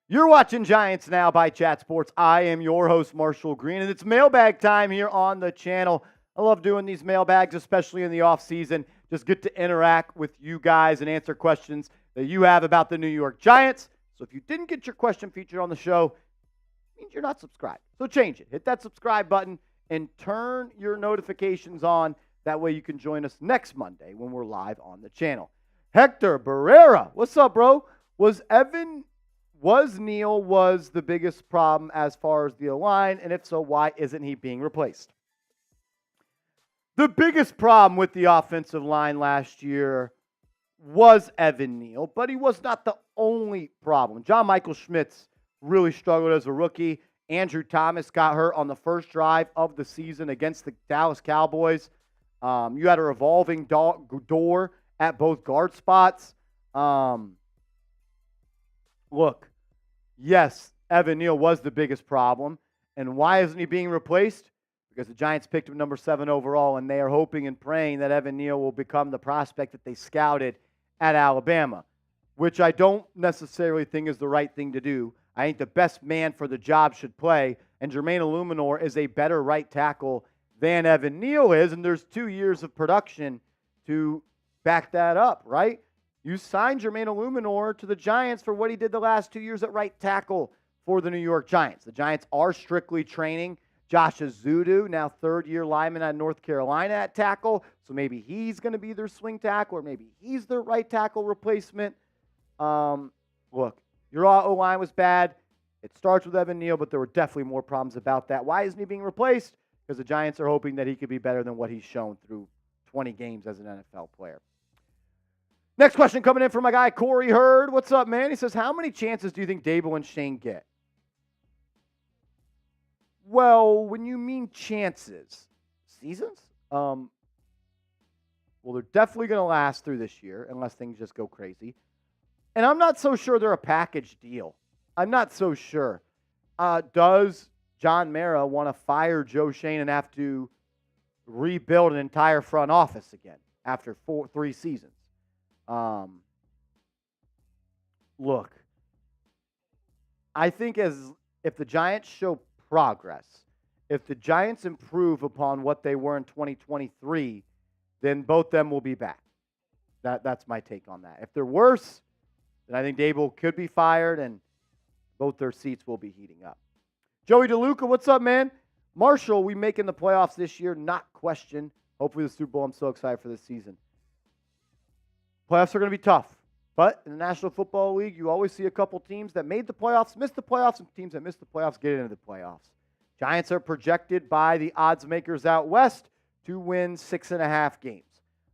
You're watching Giants Now by Chat Sports. I am your host, Marshall Green, and it's mailbag time here on the channel. I love doing these mailbags, especially in the offseason. Just get to interact with you guys and answer questions that you have about the New York Giants. So if you didn't get your question featured on the show, it means you're not subscribed. So change it. Hit that subscribe button and turn your notifications on. That way you can join us next Monday when we're live on the channel. Hector Barrera, what's up, bro? Was Neal the biggest problem as far as the line? And if so, why isn't he being replaced? The biggest problem with the offensive line last year was Evan Neal, but he was not the only problem. John Michael Schmitz really struggled as a rookie. Andrew Thomas got hurt on the first drive of the season against the Dallas Cowboys. You had a revolving door at both guard spots. Look, yes, Evan Neal was the biggest problem. And why isn't he being replaced? Because the Giants picked him number 7 overall, and they are hoping and praying that Evan Neal will become the prospect that they scouted at Alabama, which I don't necessarily think is the right thing to do. I think the best man for the job should play, and Jermaine Illuminor is a better right tackle than Evan Neal is, and there's 2 years of production to back that up, right? You signed Jermaine Illuminor to the Giants for what he did the last 2 years at right tackle for the New York Giants. The Giants are strictly training Josh Azudu, now third-year lineman at North Carolina at tackle, so maybe he's going to be their swing tackle, or maybe he's their right tackle replacement. Look, your O-line was bad. It starts with Evan Neal, but there were definitely more problems about that. Why isn't he being replaced? Because the Giants are hoping that he could be better than what he's shown through 20 games as an NFL player. Next question coming in from my guy, Corey Hurd. What's up, man? He says, how many chances do you think Dable and Shane get? Well, when you mean chances, seasons? Well, they're definitely going to last through this year unless things just go crazy. And I'm not so sure they're a package deal. I'm not so sure. Does John Mara want to fire Joe Shane and have to rebuild an entire front office again after 3 seasons? Look, I think if the Giants show progress, if the Giants improve upon what they were in 2023, then both them will be back. That's my take on that. If they're worse, then I think Dable could be fired and both their seats will be heating up. Joey DeLuca, what's up, man? Marshall, we making the playoffs this year? Not question. Hopefully the Super Bowl. I'm so excited for this season. Playoffs are going to be tough. But in the National Football League, you always see a couple teams that made the playoffs, missed the playoffs, and teams that missed the playoffs get into the playoffs. Giants are projected by the odds makers out west to win 6.5 games.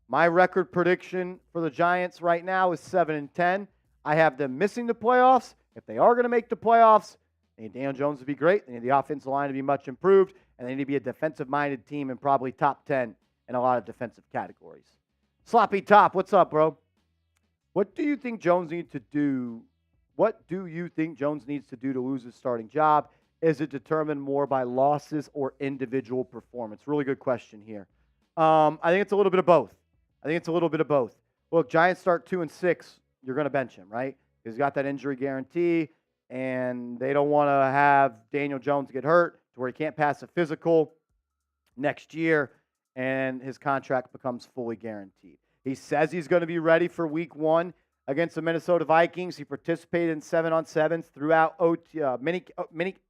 My record prediction for the Giants right now is 7-10. I have them missing the playoffs. If they are going to make the playoffs, they need Daniel Jones to be great. They need the offensive line to be much improved. And they need to be a defensive-minded team and probably top 10 in a lot of defensive categories. Sloppy Top, what's up, bro? What do you think Jones needs to do? What do you think Jones needs to do to lose his starting job? Is it determined more by losses or individual performance? Really good question here. I think it's a little bit of both. Look, Giants start 2-6. You're going to bench him, right? He's got that injury guarantee, and they don't want to have Daniel Jones get hurt to where he can't pass a physical next year, and his contract becomes fully guaranteed. He says he's going to be ready for week 1 against the Minnesota Vikings. He participated in 7-on-7s throughout mini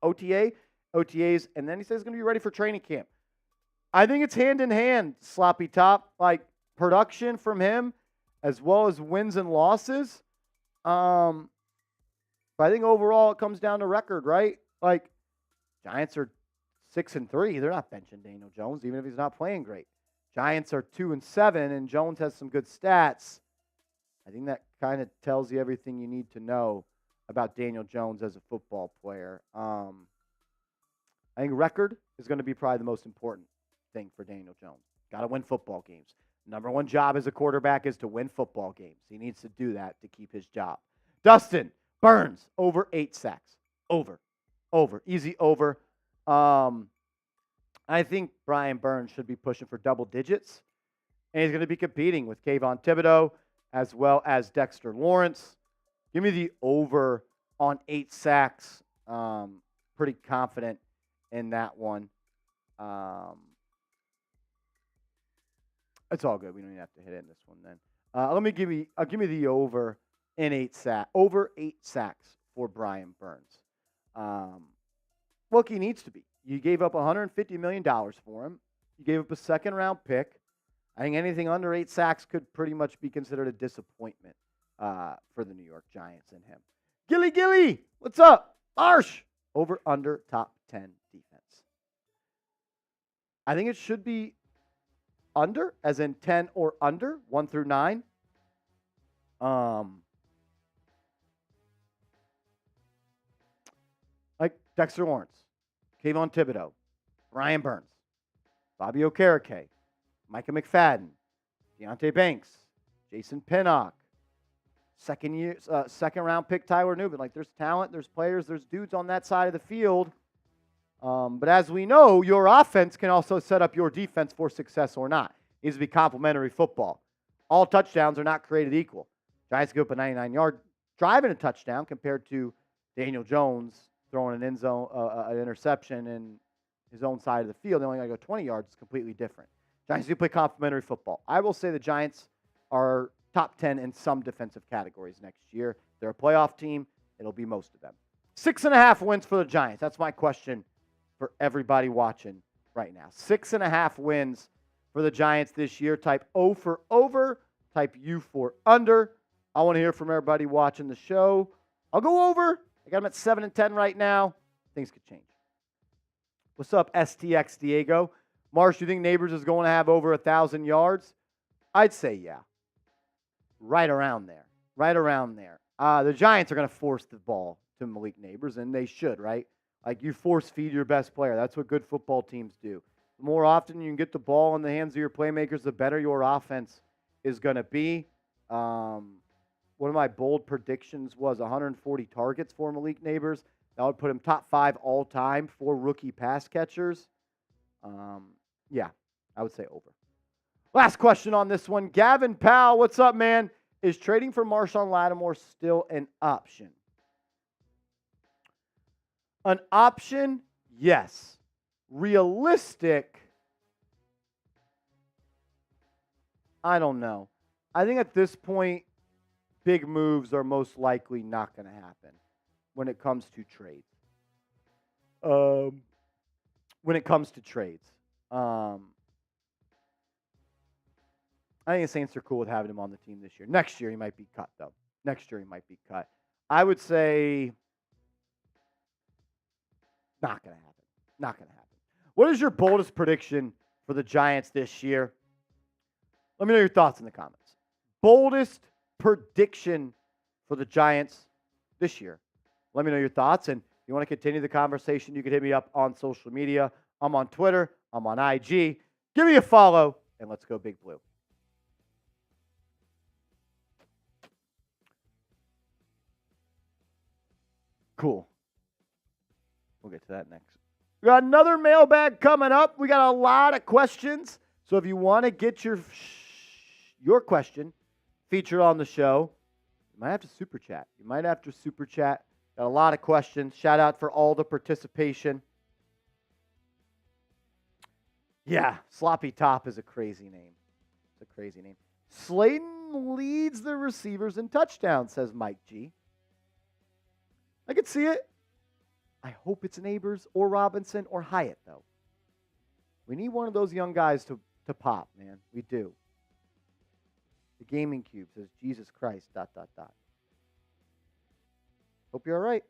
OTAs, and then he says he's going to be ready for training camp. I think it's hand in hand, Sloppy Top, like production from him as well as wins and losses. But I think overall it comes down to record, right? Like, Giants are 6-3. They're not benching Daniel Jones, even if he's not playing great. Giants are 2-7, and Jones has some good stats. I think that kind of tells you everything you need to know about Daniel Jones as a football player. I think record is going to be probably the most important thing for Daniel Jones. Got to win football games. Number one job as a quarterback is to win football games. He needs to do that to keep his job. Dustin Burns, over 8 sacks. Over. Easy over. I think Brian Burns should be pushing for double digits. And he's going to be competing with Kayvon Thibodeaux as well as Dexter Lawrence. Give me the over on 8 sacks. Pretty confident in that one. It's all good. We don't even have to hit it in this one then. Give me the over in 8 sacks for Brian Burns. Look, he needs to be. You gave up $150 million for him. You gave up a second-round pick. I think anything under 8 sacks could pretty much be considered a disappointment for the New York Giants and him. Gilly, what's up? Marsh, over, under, top 10 defense. I think it should be under, as in 10 or under, 1 through 9. Like Dexter Lawrence, Kayvon Thibodeaux, Brian Burns, Bobby Okereke, Micah McFadden, Deonte Banks, Jason Pinnock, second-round pick Tyler Newman. Like, there's talent, there's players, there's dudes on that side of the field. But as we know, your offense can also set up your defense for success or not. It needs to be complementary football. All touchdowns are not created equal. Giants give up a 99-yard drive and a touchdown compared to Daniel Jones throwing an end zone, an interception in his own side of the field. They only got to go 20 yards. It's completely different. Giants do play complementary football. I will say the Giants are top 10 in some defensive categories next year. They're a playoff team. It'll be most of them. 6.5 wins for the Giants. That's my question for everybody watching right now. 6.5 wins for the Giants this year. Type O for over. Type U for under. I want to hear from everybody watching the show. I'll go over. I got them at 7-10 right now. Things could change. What's up, STX Diego? Marsh, do you think Nabers is going to have over 1,000 yards? I'd say yeah. Right around there. The Giants are going to force the ball to Malik Nabers, and they should, right? Like, you force feed your best player. That's what good football teams do. The more often you can get the ball in the hands of your playmakers, the better your offense is going to be. One of my bold predictions was 140 targets for Malik Nabers. That would put him top 5 all time for rookie pass catchers. Yeah, I would say over. Last question on this one. Gavin Powell, what's up, man? Is trading for Marshawn Lattimore still an option? An option, yes. Realistic, I don't know. I think at this point, big moves are most likely not going to happen when it comes to trades. I think the Saints are cool with having him on the team this year. Next year, he might be cut, though. I would say not going to happen. What is your boldest prediction for the Giants this year? Let me know your thoughts in the comments. Boldest prediction for the Giants this year. Let me know your thoughts. And if you want to continue the conversation, you can hit me up on social media. I'm on Twitter. I'm on IG. Give me a follow, and let's go Big Blue. Cool. We'll get to that next. We got another mailbag coming up. We got a lot of questions. So if you want to get your question featured on the show, you might have to super chat. Got a lot of questions. Shout out for all the participation. Yeah, Sloppy Top is a crazy name. Slayton leads the receivers in touchdowns, says Mike G. I could see it. I hope it's Nabers or Robinson or Hyatt, though. We need one of those young guys to pop, man. We do. The Gaming Cube says, Jesus Christ, ... Hope you're all right.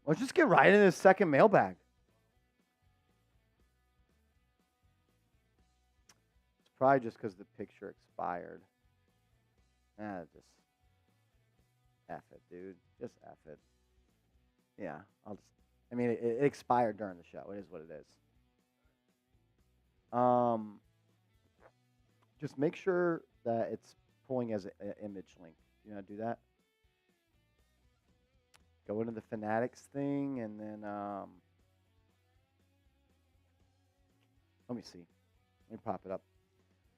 Let's just get right into this second mailbag. It's probably just because the picture expired. Just F it, dude. Just F it. Yeah, it expired during the show. It is what it is. Just make sure that it's pulling as an image link. You know how to do that? Go into the Fanatics thing and then Let me see. Let me pop it up.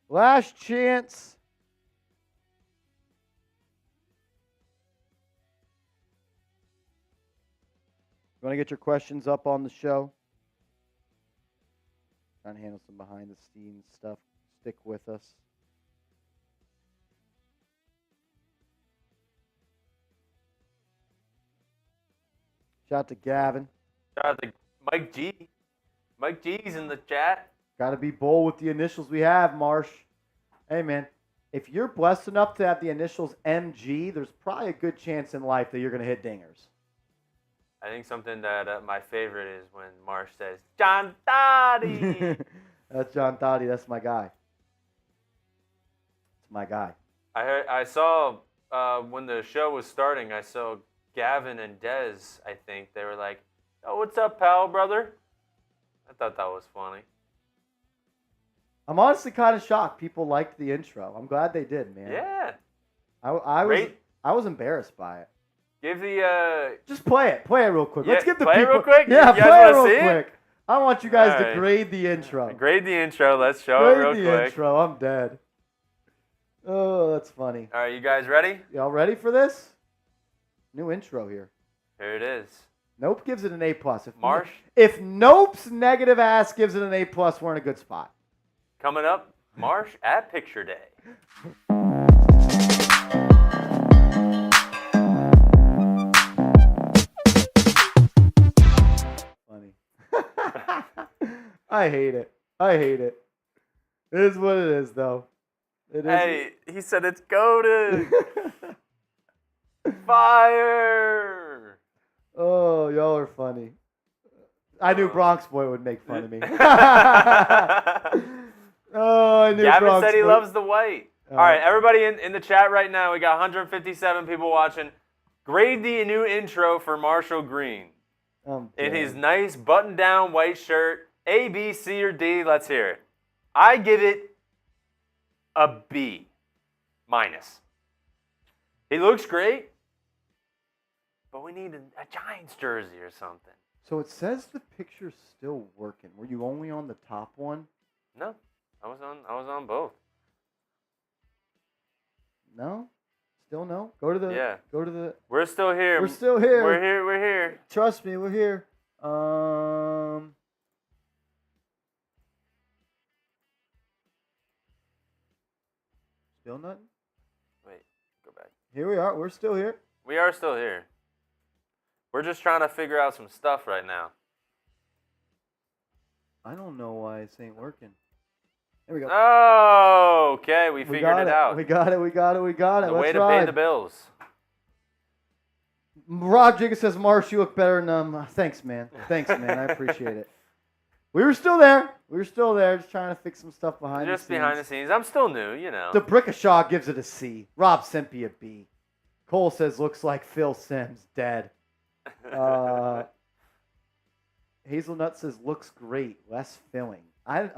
Last chance. You want to get your questions up on the show? Trying to handle some behind the scenes stuff. Stick with us. Shout out to Gavin. Shout out to Mike G. Mike G's in the chat. Got to be bold with the initials we have, Marsh. Hey, man. If you're blessed enough to have the initials MG, there's probably a good chance in life that you're going to hit dingers. I think something that my favorite is when Marsh says, John Dottie. That's John Thotty. That's my guy. It's my guy. I saw when the show was starting, I saw Gavin and Dez, I think. They were like, oh, what's up, pal, brother? I thought that was funny. I'm honestly kind of shocked people liked the intro. I'm glad they did, man. Yeah. I was embarrassed by it. Give the Just play it. Play it real quick. Let's get the play people. it real quick? Yeah, You guys play it wanna real see quick. I want you guys All to right. grade the intro. grade the intro. Let's show it real Grade the quick. intro. I'm dead. Oh, that's funny. All right, you guys ready? Y'all ready for this? New intro here. Here it is. Nope gives it an A+. Marsh? If Nope's negative ass gives it an A+, we're in a good spot. Coming up, Marsh at Picture Day. Funny. I hate it. I hate it. It is what it is, though. It is. Hey, he said it's goated. Fire! Oh, y'all are funny. I knew Bronx Boy would make fun of me. Oh, I knew Gavin Bronx said he Boy. loves the white. All right, everybody in the chat right now, we got 157 people watching. Grade the new intro for Marshall Green. In his nice button-down white shirt. A, B, C, or D? Let's hear it. I give it a B minus. He looks great, but we need a Giants jersey or something. So it says the picture's still working. Were you only on the top one? No, I was on both. No? Still no? Go to the We're still here. We're still here. We're here. Trust me, we're here. Still nothing? Wait, go back. Here we are. We're still here. We are still here. We're just trying to figure out some stuff right now. I don't know why this ain't working. There we go. Oh, okay. We figured it out. We got it. The way Let's to ride. pay the bills. Rod Jigga says, Marsh, you look better than Thanks, man. I appreciate it. We were still there. Just trying to fix some stuff behind Just the scenes. behind the scenes. I'm still new, you know. The Brickashaw gives it a C. Rob Simpy a B. Cole says, looks like Phil Simms, dead. Hazelnut says, looks great, less filling. Is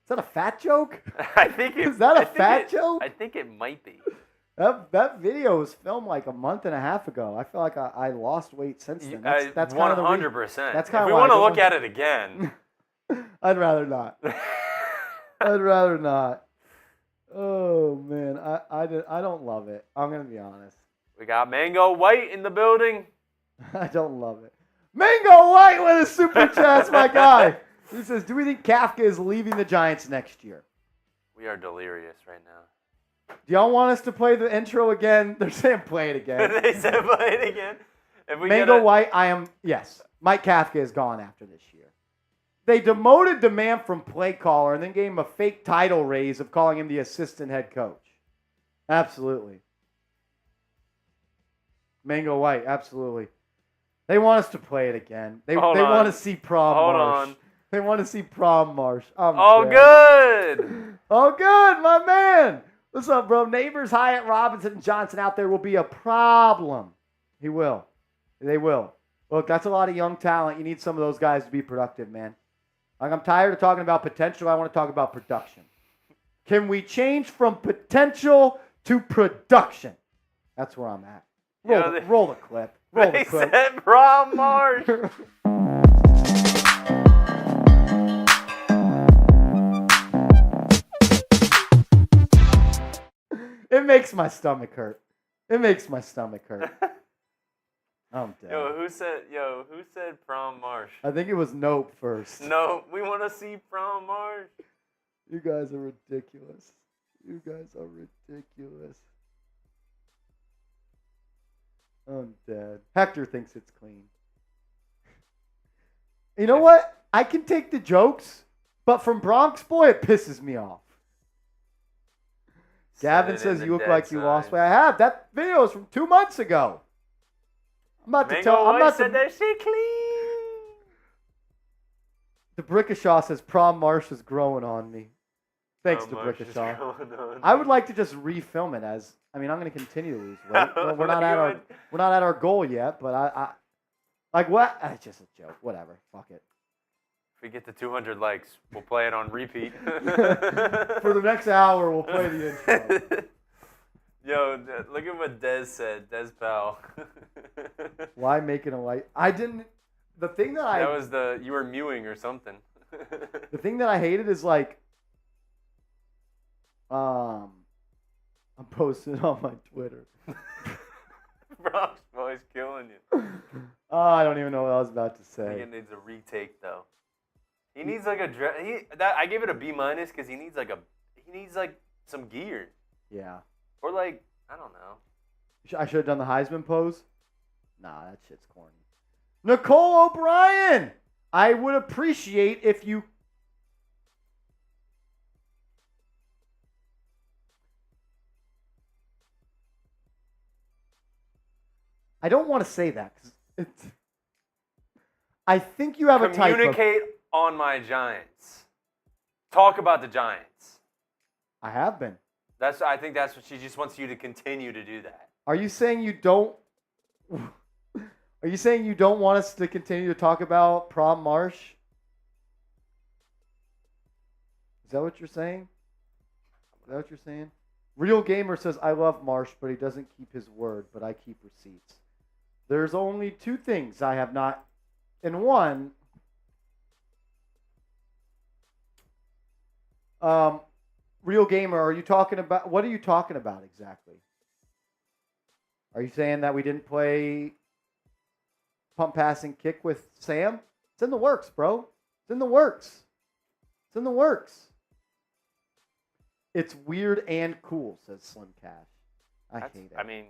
that a fat joke? I think Is that a fat joke? I think it might be. That video was filmed like a month and a half ago. I feel like I lost weight since then. That's 100%. kind of If why we I want to don't look at it again. I'd rather not. Oh man, I don't love it. I'm gonna be honest. We got Mango White in the building. I don't love it. Mango White with a super chat, my guy. He says, "Do we think Kafka is leaving the Giants next year?" We are delirious right now. Do y'all want us to play the intro again? They're saying play it again. They said play it again. If we Mango White, yes. Mike Kafka is gone after this year. They demoted the man from play caller and then gave him a fake title raise of calling him the assistant head coach. Absolutely. Mango White, absolutely. They want us to play it again. They want to see prom Marsh. They want to see prom Marsh. Good. Oh, good, my man. What's up, bro? Nabers, Hyatt, Robinson, and Johnson out there will be a problem. He will. They will. Look, that's a lot of young talent. You need some of those guys to be productive, man. Like, I'm tired of talking about potential. I want to talk about production. Can we change from potential to production? That's where I'm at. Roll the clip. They said prom Marsh. makes my stomach hurt. It makes my stomach hurt. I'm dead. Who said Prom Marsh? I think it was Nope first. No, we want to see Prom Marsh. You guys are ridiculous. You guys are ridiculous. I'm dead. Hector thinks it's clean. You know what? I can take the jokes, but from Bronx Boy, it pisses me off. Gavin says you look like you lost weight. I have. That video is from 2 months ago. I'm about to tell. I'm about to. That she clean. The Brickashaw says Prom Marsh is growing on me. Thanks to Brickashaw. I would like to just refilm it as. I mean, I'm going to continue to lose weight. Well, we're not at our goal yet, but I like what? It's just a joke. Whatever. Fuck it. If we get to 200 likes, we'll play it on repeat. For the next hour, we'll play the intro. Yo, look at what Dez said. Dez Powell. Why making a light? I didn't. The thing that That was you were mewing or something. The thing that I hated is like, I'm posting on my Twitter. Bronx Boy's killing you. I don't even know what I was about to say. I think it needs a retake though. He needs like I gave it a B- because he needs like some gear. Yeah. Or like, I don't know. I should have done the Heisman pose. Nah, that shit's corny. Nicole O'Brien, I would appreciate if you. I don't want to say that because I think you have a type of. Communicate on my Giants. Talk about the Giants. I have been. I think that's what she just wants you to continue to do that. Are you saying you don't? Are you saying you don't want us to continue to talk about Prom Marsh? Is that what you're saying? Is that what you're saying? Real Gamer says, I love Marsh, but he doesn't keep his word, but I keep receipts. There's only 2 things I have not, and one, Real Gamer, are you talking about, what are you talking about exactly? Are you saying that we didn't play pump, pass, and kick with Sam? It's in the works, bro. It's in the works. It's in the works. It's weird and cool, says Slim Cash. I hate it. I mean,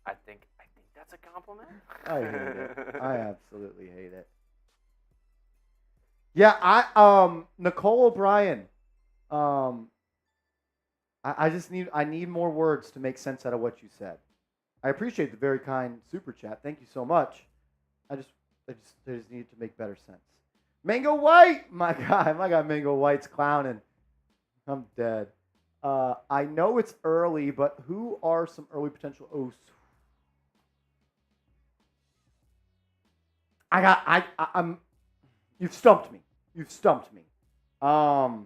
I think that's a compliment. I hate it. I absolutely hate it. Yeah, Nicole O'Brien. I need more words to make sense out of what you said. I appreciate the very kind super chat. Thank you so much. I just needed to make better sense. Mango White, my guy Mango White's clowning. I'm dead. I know it's early, but who are some early potential O's? I'm. You've stumped me. I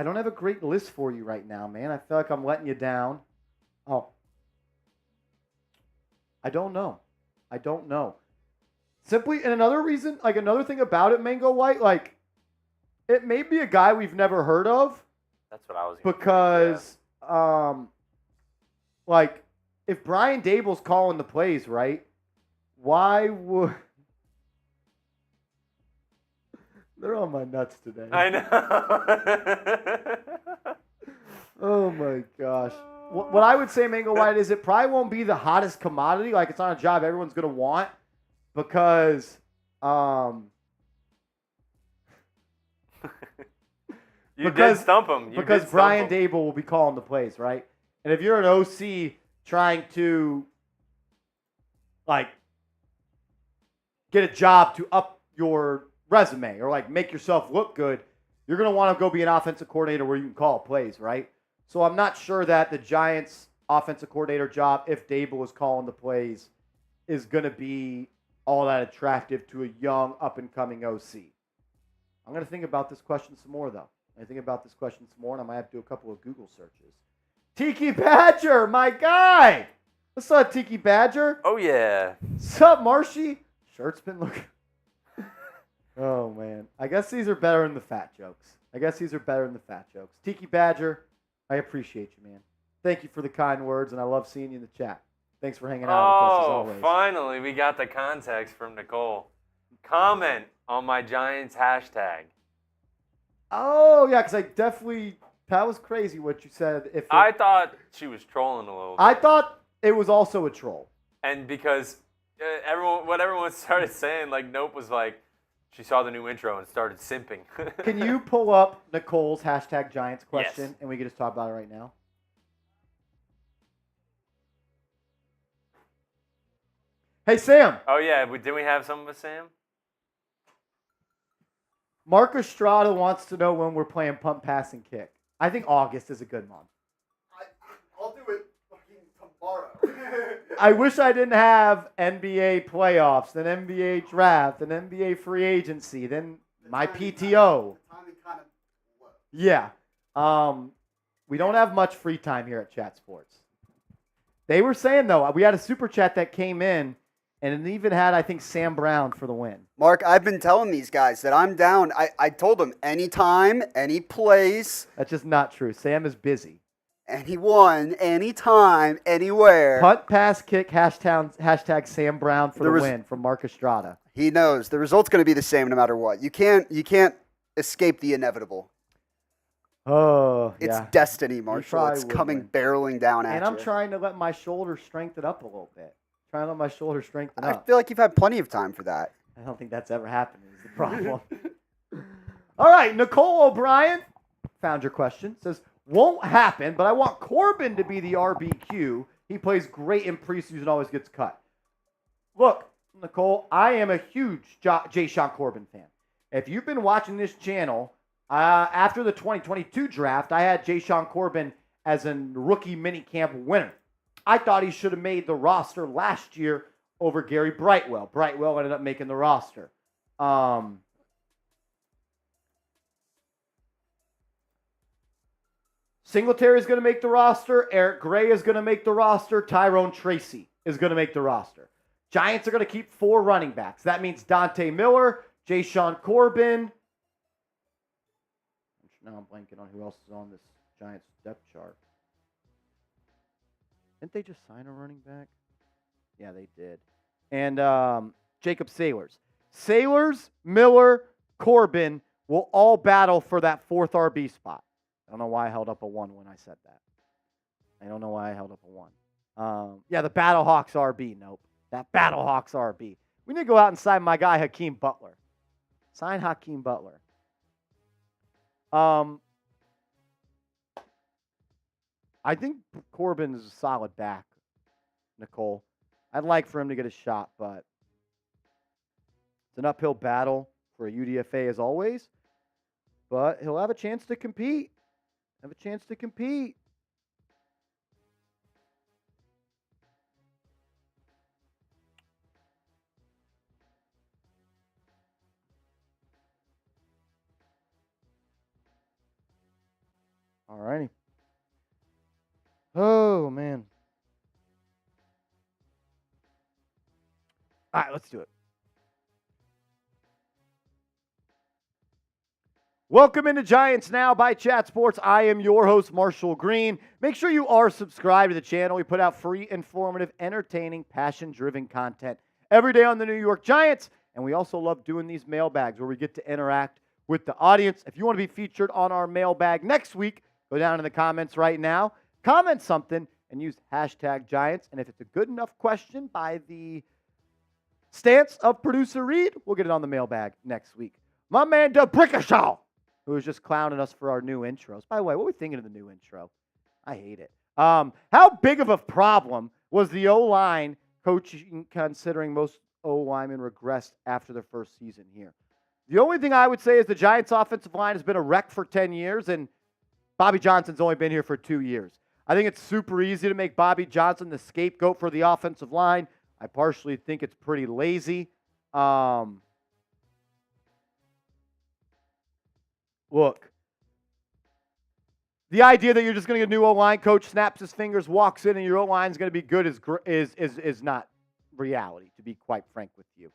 don't have a great list for you right now, man. I feel like I'm letting you down. Oh. I don't know. Simply, and another reason, like another thing about it, Mango White, like it may be a guy we've never heard of. That's what I was. Because, like, if Brian Dable's calling the plays, right? Why would? They're on my nuts today. I know. Oh my gosh. What I would say, Mango White, is it probably won't be the hottest commodity. Like, it's not a job everyone's going to want because did stump him. Because Brian Dable will be calling the plays, right? And if you're an OC trying to, like, get a job to up your resume or, like, make yourself look good, you're going to want to go be an offensive coordinator where you can call plays, right? So I'm not sure that the Giants' offensive coordinator job, if Dable is calling the plays, is going to be all that attractive to a young, up-and-coming OC. I'm going to think about this question some more, though. And I might have to do a couple of Google searches. Tiki Badger, my guy! What's up, Tiki Badger? Oh, yeah. What's up, Marshy? Shirt's been looking... Oh, man. I guess these are better than the fat jokes. I guess these are better than the fat jokes. Tiki Badger, I appreciate you, man. Thank you for the kind words, and I love seeing you in the chat. Thanks for hanging out with us as always. Finally, we got the context from Nicole. Comment on my Giants hashtag. Oh, yeah, because that was crazy what you said. I thought she was trolling a little bit. I thought it was also a troll. And because everyone started saying, like, Nope was like, she saw the new intro and started simping. Can you pull up Nicole's hashtag Giants question, Yes. and we can just talk about it right now? Hey, Sam. Oh, yeah. Didn't we have some with Sam? Mark Estrada wants to know when we're playing punt, pass, and kick. I think August is a good month. I'll do it fucking tomorrow. I wish I didn't have NBA playoffs, then NBA draft, then NBA free agency, then my PTO. The timing kind of low. Yeah. We don't have much free time here at Chat Sports. They were saying, though, we had a super chat that came in, and it even had, I think, Sam Brown for the win. Mark, I've been telling these guys that I'm down. I told them anytime, any place. That's just not true. Sam is busy. Anyone, anytime, anywhere. Punt, pass, kick, hashtag Sam Brown for the win from Mark Estrada. He knows. The result's going to be the same no matter what. You can't escape the inevitable. Oh, It's yeah. destiny, Marshall. It's would coming win. barreling down at And you. I'm trying to let my shoulder strengthen up a little bit. Trying to let my shoulder strengthen I up. feel like you've had plenty of time for that. I don't think that's ever happened is the problem. All right, Nicole O'Brien found your question. Says, won't happen, but I want Corbin to be the RBQ. He plays great in preseason, always gets cut. Look, Nicole, I am a huge Jay Sean Corbin fan. If you've been watching this channel, after the 2022 draft, I had Jay Sean Corbin as a rookie minicamp winner. I thought he should have made the roster last year over Gary Brightwell. Brightwell ended up making the roster. Singletary is going to make the roster. Eric Gray is going to make the roster. Tyrone Tracy is going to make the roster. Giants are going to keep 4 running backs. That means Dante Miller, Jay Sean Corbin. Now I'm blanking on who else is on this Giants depth chart. Didn't they just sign a running back? Yeah, they did. And Jacob Sailors. Sailors, Miller, Corbin will all battle for that 4th RB spot. I don't know why I held up a 1 when I said that. I don't know why I held up a 1. Yeah, the Battlehawks RB. Nope. That Battlehawks RB. We need to go out and sign my guy, Hakeem Butler. Sign Hakeem Butler. I think Corbin is a solid back, Nicole. I'd like for him to get a shot, but it's an uphill battle for a UDFA as always. But he'll have a chance to compete. All righty. Oh, man. All right, let's do it. Welcome into Giants Now by Chat Sports. I am your host, Marshall Green. Make sure you are subscribed to the channel. We put out free, informative, entertaining, passion-driven content every day on the New York Giants. And we also love doing these mailbags where we get to interact with the audience. If you want to be featured on our mailbag next week, go down in the comments right now, comment something, and use hashtag Giants. And if it's a good enough question by the stance of producer Reed, we'll get it on the mailbag next week. My man, DeBrickashaw, who was just clowning us for our new intros. By the way, what are we thinking of the new intro? I hate it. How big of a problem was the O-line coaching considering most O-linemen regressed after their first season here? The only thing I would say is the Giants' offensive line has been a wreck for 10 years, and Bobby Johnson's only been here for 2 years. I think it's super easy to make Bobby Johnson the scapegoat for the offensive line. I partially think it's pretty lazy. Look, the idea that you're just going to get a new O-line coach, snaps his fingers, walks in, and your O-line is going to be good is not reality, to be quite frank with you.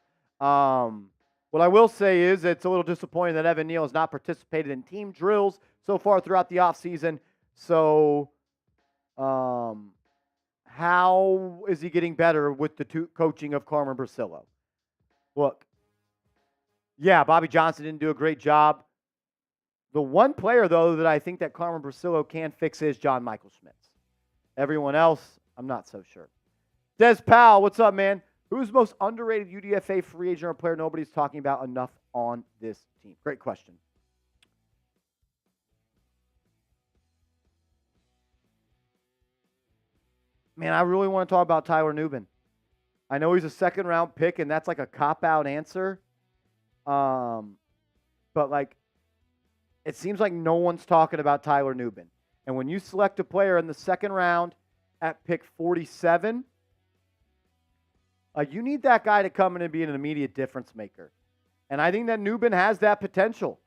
What I will say is it's a little disappointing that Evan Neal has not participated in team drills so far throughout the offseason. So how is he getting better with the coaching of Carmen Bracillo? Look, yeah, Bobby Johnson didn't do a great job. The one player, though, that I think that Carmen Bracillo can fix is John Michael Schmitz. Everyone else, I'm not so sure. Des Powell, what's up, man? Who's the most underrated UDFA free agent or player nobody's talking about enough on this team? Great question. Man, I really want to talk about Tyler Nubin. I know he's a second-round pick, and that's like a cop-out answer. But, like, it seems like no one's talking about Tyler Nubin. And when you select a player in the second round at pick 47, you need that guy to come in and be an immediate difference maker. And I think that Nubin has that potential.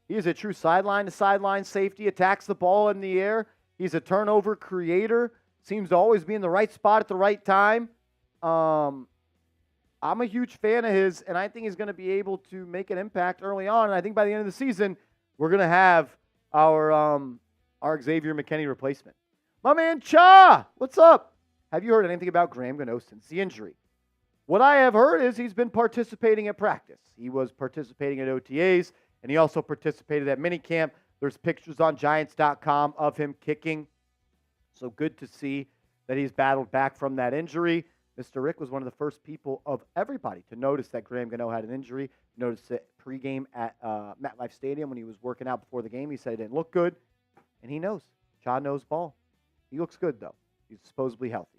He is a true sideline-to-sideline safety, attacks the ball in the air. He's a turnover creator, seems to always be in the right spot at the right time. I'm a huge fan of his, and I think he's going to be able to make an impact early on. And I think by the end of the season, we're going to have our Xavier McKinney replacement. My man Cha, what's up? Have you heard anything about Graham Gano since the injury? What I have heard is he's been participating at practice. He was participating at OTAs, and he also participated at minicamp. There's pictures on Giants.com of him kicking. So good to see that he's battled back from that injury. Mr. Rick was one of the first people of everybody to notice that Graham Gano had an injury. Noticed it pregame at MetLife Stadium when he was working out before the game. He said it didn't look good, and he knows. Cha knows ball. He looks good, though. He's supposedly healthy.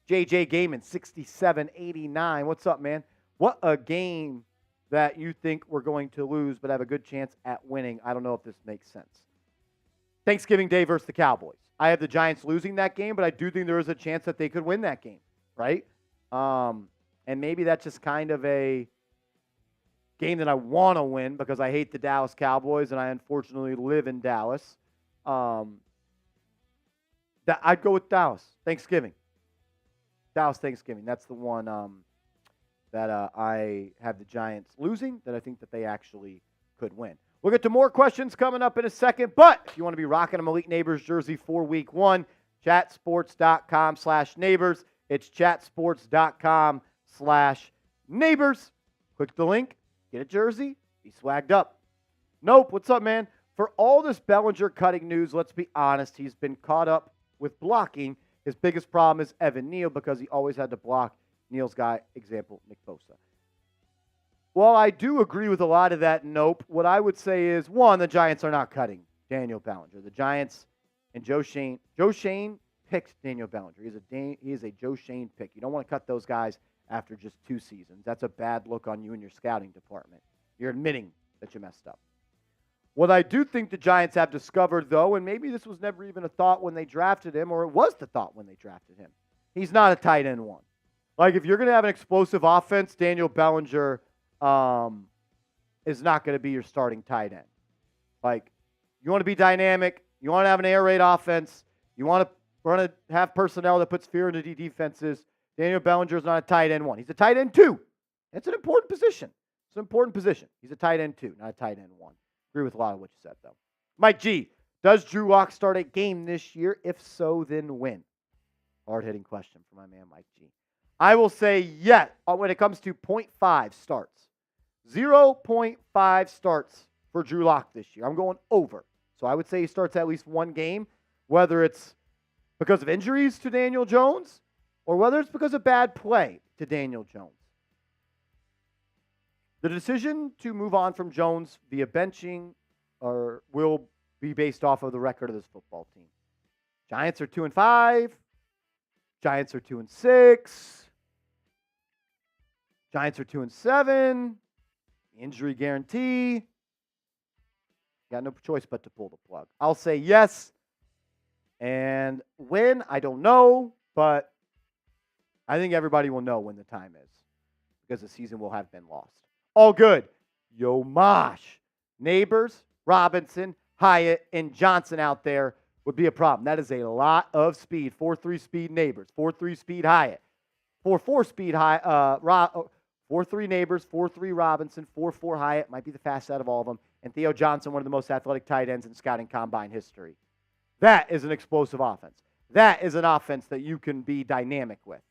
JJ Gaiman, 6789. What's up, man? What a game that you think we're going to lose but have a good chance at winning. I don't know if this makes sense. Thanksgiving Day versus the Cowboys. I have the Giants losing that game, but I do think there is a chance that they could win that game, right? And maybe that's just kind of a game that I want to win because I hate the Dallas Cowboys and I unfortunately live in Dallas. That I'd go with Dallas. Thanksgiving. Dallas Thanksgiving. That's the one that I have the Giants losing that I think that they actually could win. We'll get to more questions coming up in a second, but if you want to be rocking a Malik Nabers jersey for week one, chatsports.com/Nabers. It's chatsports.com/Nabers. Click the link, get a jersey, be swagged up. Nope, what's up, man? For all this Bellinger cutting news, let's be honest, he's been caught up with blocking. His biggest problem is Evan Neal because he always had to block Neal's guy, example, Nick Bosa. While I do agree with a lot of that, nope, what I would say is, one, the Giants are not cutting Daniel Bellinger. The Giants and Joe Shane picked Daniel Bellinger. He is a Joe Shane pick. You don't want to cut those guys after just 2 seasons. That's a bad look on you and your scouting department. You're admitting that you messed up. What I do think the Giants have discovered, though, and maybe this was never even a thought when they drafted him, or it was the thought when they drafted him, he's not a tight end one. Like, if you're going to have an explosive offense, Daniel Bellinger is not going to be your starting tight end. Like, you want to be dynamic. You want to have an air raid offense. You want to have personnel that puts fear into the defenses. Daniel Bellinger is not a tight end one. He's a tight end 2. It's an important position. It's an important position. He's a tight end 2, not a tight end 1. Agree with a lot of what you said, though. Mike G, does Drew Lock start a game this year? If so, then when? Hard-hitting question for my man Mike G. I will say yes when it comes to 0.5 starts. 0.5 starts for Drew Lock this year. I'm going over. So I would say he starts at least one game, whether it's because of injuries to Daniel Jones or whether it's because of bad play to Daniel Jones. The decision to move on from Jones via benching will be based off of the record of this football team. Giants are 2-5. Giants are 2-6. Giants are 2-7. Injury guarantee. Got no choice but to pull the plug. I'll say yes. And when, I don't know, but I think everybody will know when the time is because the season will have been lost. All good. Yo, Mosh. Nabers, Robinson, Hyatt, and Johnson out there would be a problem. That is a lot of speed. 4.3 speed Nabers. 4.3 speed Hyatt. 4.4 speed 4-3 Nabers, 4-3 Robinson, 4-4 Hyatt, might be the fastest out of all of them, and Theo Johnson, one of the most athletic tight ends in scouting combine history. That is an explosive offense. That is an offense that you can be dynamic with.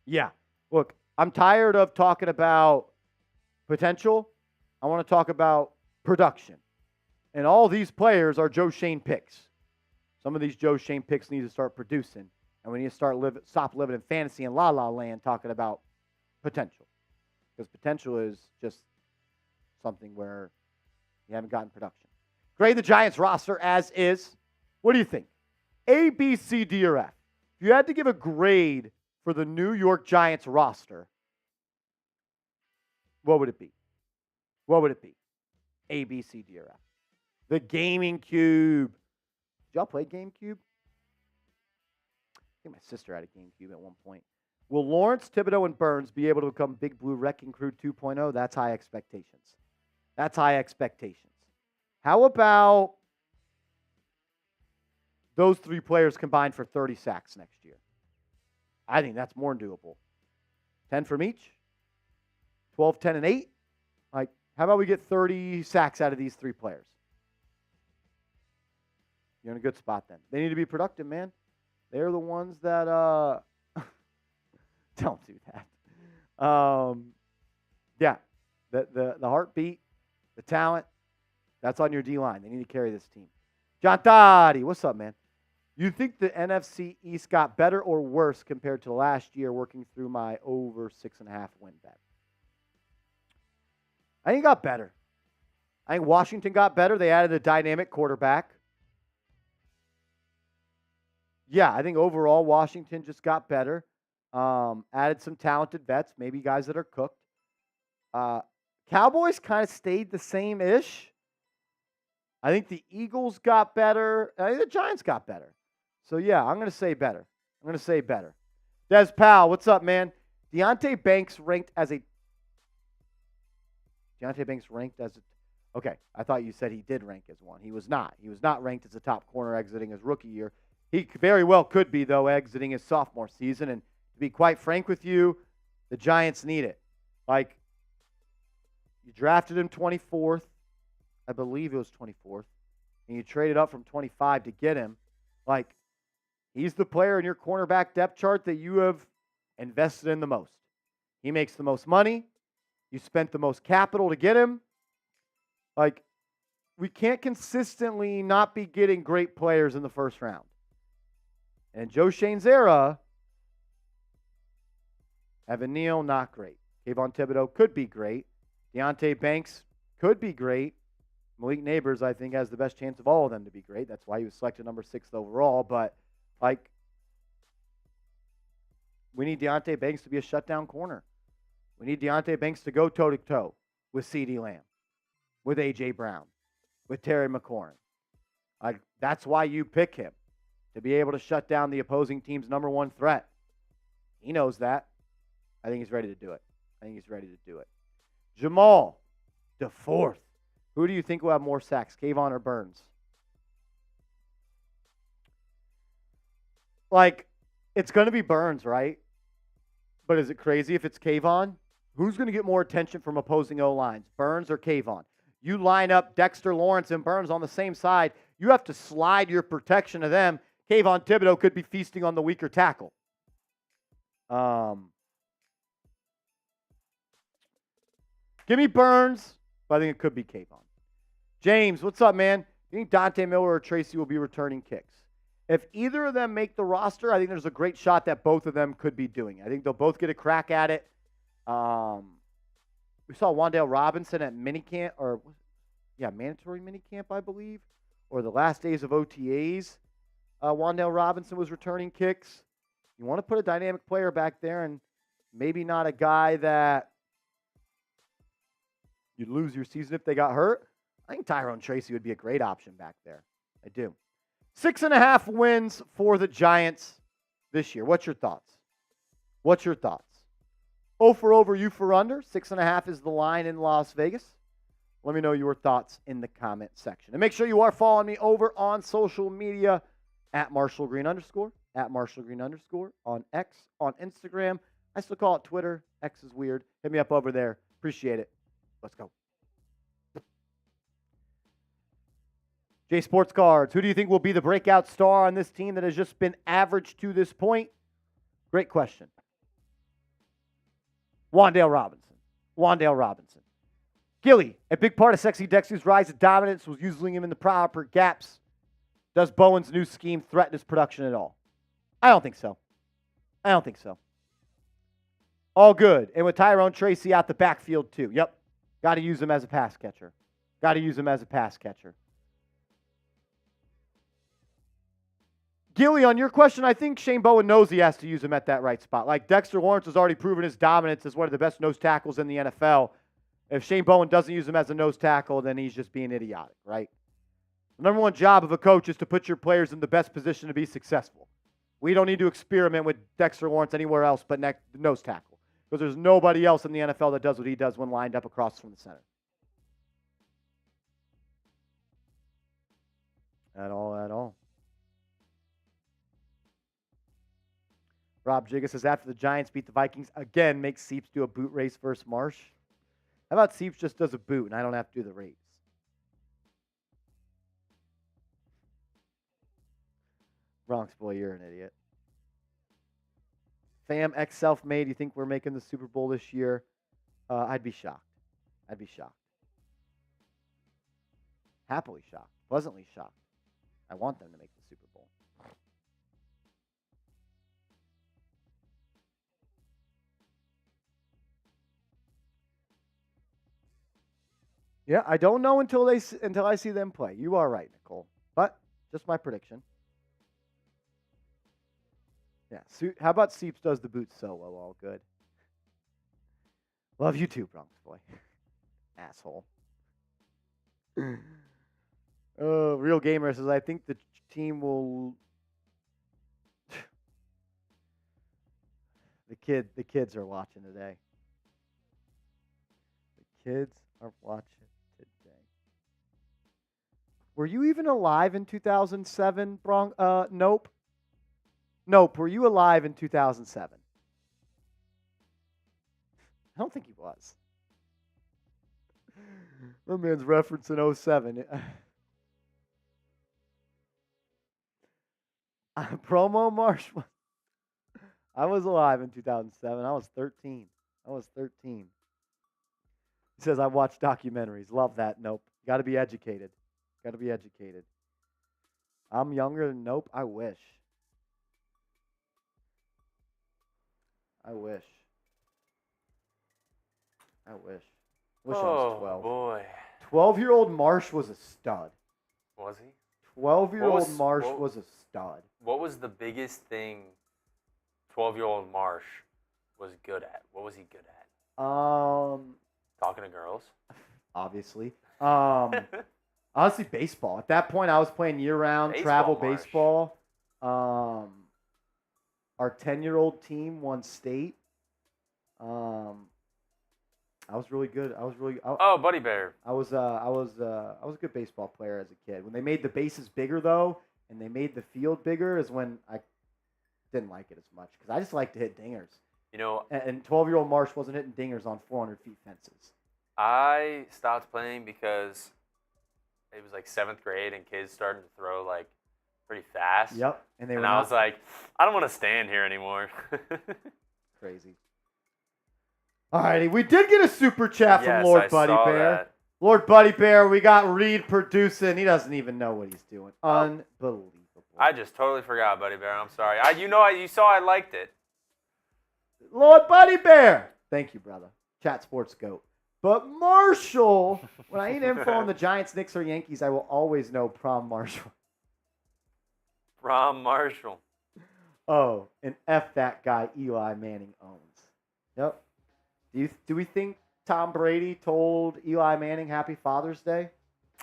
Yeah. Look, I'm tired of talking about potential. I want to talk about production. And all these players are Joe Shane picks. Some of these Joe Shane picks need to start producing. And we need to stop living in fantasy and la-la land talking about potential. Because potential is just something where you haven't gotten production. Grade the Giants roster as is. What do you think? A, B, C, D, or F? If you had to give a grade for the New York Giants roster, what would it be? What would it be? A, B, C, D, or F? The Gaming Cube. Did y'all play GameCube? I think my sister had a GameCube at one point. Will Lawrence, Thibodeaux, and Burns be able to become Big Blue Wrecking Crew 2.0? That's high expectations. That's high expectations. How about those three players combined for 30 sacks next year? I think that's more than doable. 10 from each? 12, 10, and 8? Like, how about we get 30 sacks out of these three players? You're in a good spot then. They need to be productive, man. They're the ones that don't do that. Yeah, the heartbeat, the talent, that's on your D-line. They need to carry this team. John Toddy, what's up, man? You think the NFC East got better or worse compared to last year working through my over 6.5 win bet? I think it got better. I think Washington got better. They added a dynamic quarterback. Yeah, I think overall Washington just got better. Added some talented vets, maybe guys that are cooked. Cowboys kind of stayed the same-ish. I think the Eagles got better. I think the Giants got better. So, yeah, I'm going to say better. I'm going to say better. Des Powell, what's up, man? Deonte Banks ranked as a okay, I thought you said he did rank as one. He was not. He was not ranked as a top corner exiting his rookie year. He very well could be, though, exiting his sophomore season. And to be quite frank with you, the Giants need it. Like, you drafted him 24th. I believe it was 24th. And you traded up from 25 to get him. Like, he's the player in your cornerback depth chart that you have invested in the most. He makes the most money. You spent the most capital to get him. Like, we can't consistently not be getting great players in the first round. And Joe Shane's era, Evan Neal, not great. Kayvon Thibodeaux could be great. Deonte Banks could be great. Malik Nabers, I think, has the best chance of all of them to be great. That's why he was selected number 6 overall. But, like, we need Deonte Banks to be a shutdown corner. We need Deonte Banks to go toe-to-toe with CeeDee Lamb, with A.J. Brown, with Terry McLaurin. Like, that's why you pick him, to be able to shut down the opposing team's number one threat. He knows that. I think he's ready to do it. Jamal, the 4th. Who do you think will have more sacks, Kayvon or Burns? Like, it's going to be Burns, right? But is it crazy if it's Kayvon? Who's going to get more attention from opposing O-lines, Burns or Kayvon? You line up Dexter Lawrence and Burns on the same side. You have to slide your protection to them. Kayvon Thibodeaux could be feasting on the weaker tackle. Give me Burns, but I think it could be Kayvon. James, what's up, man? You think Dante Miller or Tracy will be returning kicks? If either of them make the roster, I think there's a great shot that both of them could be doing it. I think they'll both get a crack at it. We saw Wan'Dale Robinson at minicamp, mandatory minicamp, I believe, or the last days of OTAs. Wan'Dale Robinson was returning kicks. You want to put a dynamic player back there and maybe not a guy that you'd lose your season if they got hurt. I think Tyrone Tracy would be a great option back there. I do. 6.5 wins for the Giants this year. What's your thoughts? 0 for over, you for under. 6.5 is the line in Las Vegas. Let me know your thoughts in the comment section. And make sure you are following me over on social media at @MarshallGreen_, on X, on Instagram, I still call it Twitter. X is weird. Hit me up over there. Appreciate it. Let's go. J Sports Cards. Who do you think will be the breakout star on this team that has just been average to this point? Great question. Wan'Dale Robinson. Wan'Dale Robinson. Gilly, a big part of Sexy Dexter's rise to dominance was using him in the proper gaps. Does Bowen's new scheme threaten his production at all? I don't think so. I don't think so. All good. And with Tyrone Tracy out the backfield too. Yep. Got to use him as a pass catcher. Got to use him as a pass catcher. Gilly, on your question, I think Shane Bowen knows he has to use him at that right spot. Like Dexter Lawrence has already proven his dominance as one of the best nose tackles in the NFL. If Shane Bowen doesn't use him as a nose tackle, then he's just being idiotic, right? The number one job of a coach is to put your players in the best position to be successful. We don't need to experiment with Dexter Lawrence anywhere else but nose tackle, because there's nobody else in the NFL that does what he does when lined up across from the center. At all. Rob Jigga says, after the Giants beat the Vikings again, make Seeps do a boot race versus Marsh. How about Seeps just does a boot and I don't have to do the race? Bronx boy, you're an idiot. Fam X self-made, you think we're making the Super Bowl this year? I'd be shocked. Happily shocked. Pleasantly shocked. I want them to make the Super Bowl. Yeah, I don't know until I see them play. You are right, Nicole. But just my prediction. Yeah. How about Seeps does the boots solo? All good. Love you too, Bronx boy. Asshole. Real Gamer says, I think the team will. The kids are watching today. The kids are watching today. Were you even alive in 2007, Bronx? Nope. Nope. Were you alive in 2007? I don't think he was. My man's referencing 07. Promo Marsh. I was alive in 2007. I was 13. He says, I watch documentaries. Love that. Nope. Got to be educated. I'm younger than Nope. I wish. Wish I was 12. Oh, boy. 12-year-old Marsh was a stud. Was he? 12-year-old Marsh was a stud. What was the biggest thing 12-year-old Marsh was good at? What was he good at? Talking to girls? Obviously. Honestly, baseball. At that point, I was playing year-round travel baseball. Our 10-year-old team won state. I was really good. Buddy Bear. I was a good baseball player as a kid. When they made the bases bigger though, and they made the field bigger, is when I didn't like it as much because I just like to hit dingers. You know, and 12-year-old Marsh wasn't hitting dingers on 400 feet fences. I stopped playing because it was like 7th grade and kids started to throw like pretty fast. Yep. And I was like, I don't want to stand here anymore. Crazy. All righty, we did get a super chat from Lord Buddy Bear. That. Lord Buddy Bear, we got Reed producing. He doesn't even know what he's doing. Unbelievable. I just totally forgot, Buddy Bear. I'm sorry. You saw I liked it. Lord Buddy Bear. Thank you, brother. Chat Sports Goat. But Marshall, when I need info on the Giants, Knicks, or Yankees, I will always know Prom Marshall. Prom Marshall. Oh, and F that guy Eli Manning owns. Yep. Do we think Tom Brady told Eli Manning Happy Father's Day?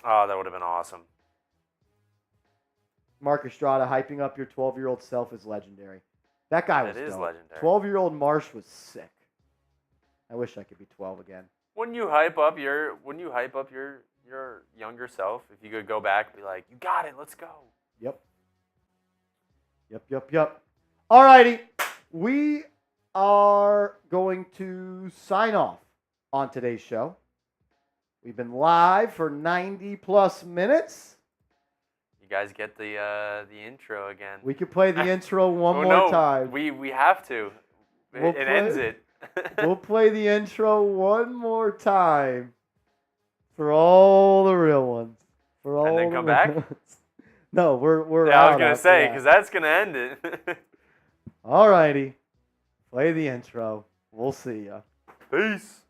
Oh, that would have been awesome. Mark Estrada, hyping up your 12-year-old self is legendary. That guy was dope. Legendary. 12-year-old Marsh was sick. I wish I could be 12 again. Wouldn't you hype up your younger self if you could go back and be like, you got it, let's go. Yep. All righty. We are going to sign off on today's show. We've been live for 90+ minutes. You guys get the intro again. We could play the intro one Oh, more no, time. We have to. We'll It ends it. We'll play the intro one more time for all the real ones. For all And then the come real back? ones. No, we're Yeah, I was out gonna after say that. because that's gonna end it. All righty. Play the intro. We'll see ya. Peace.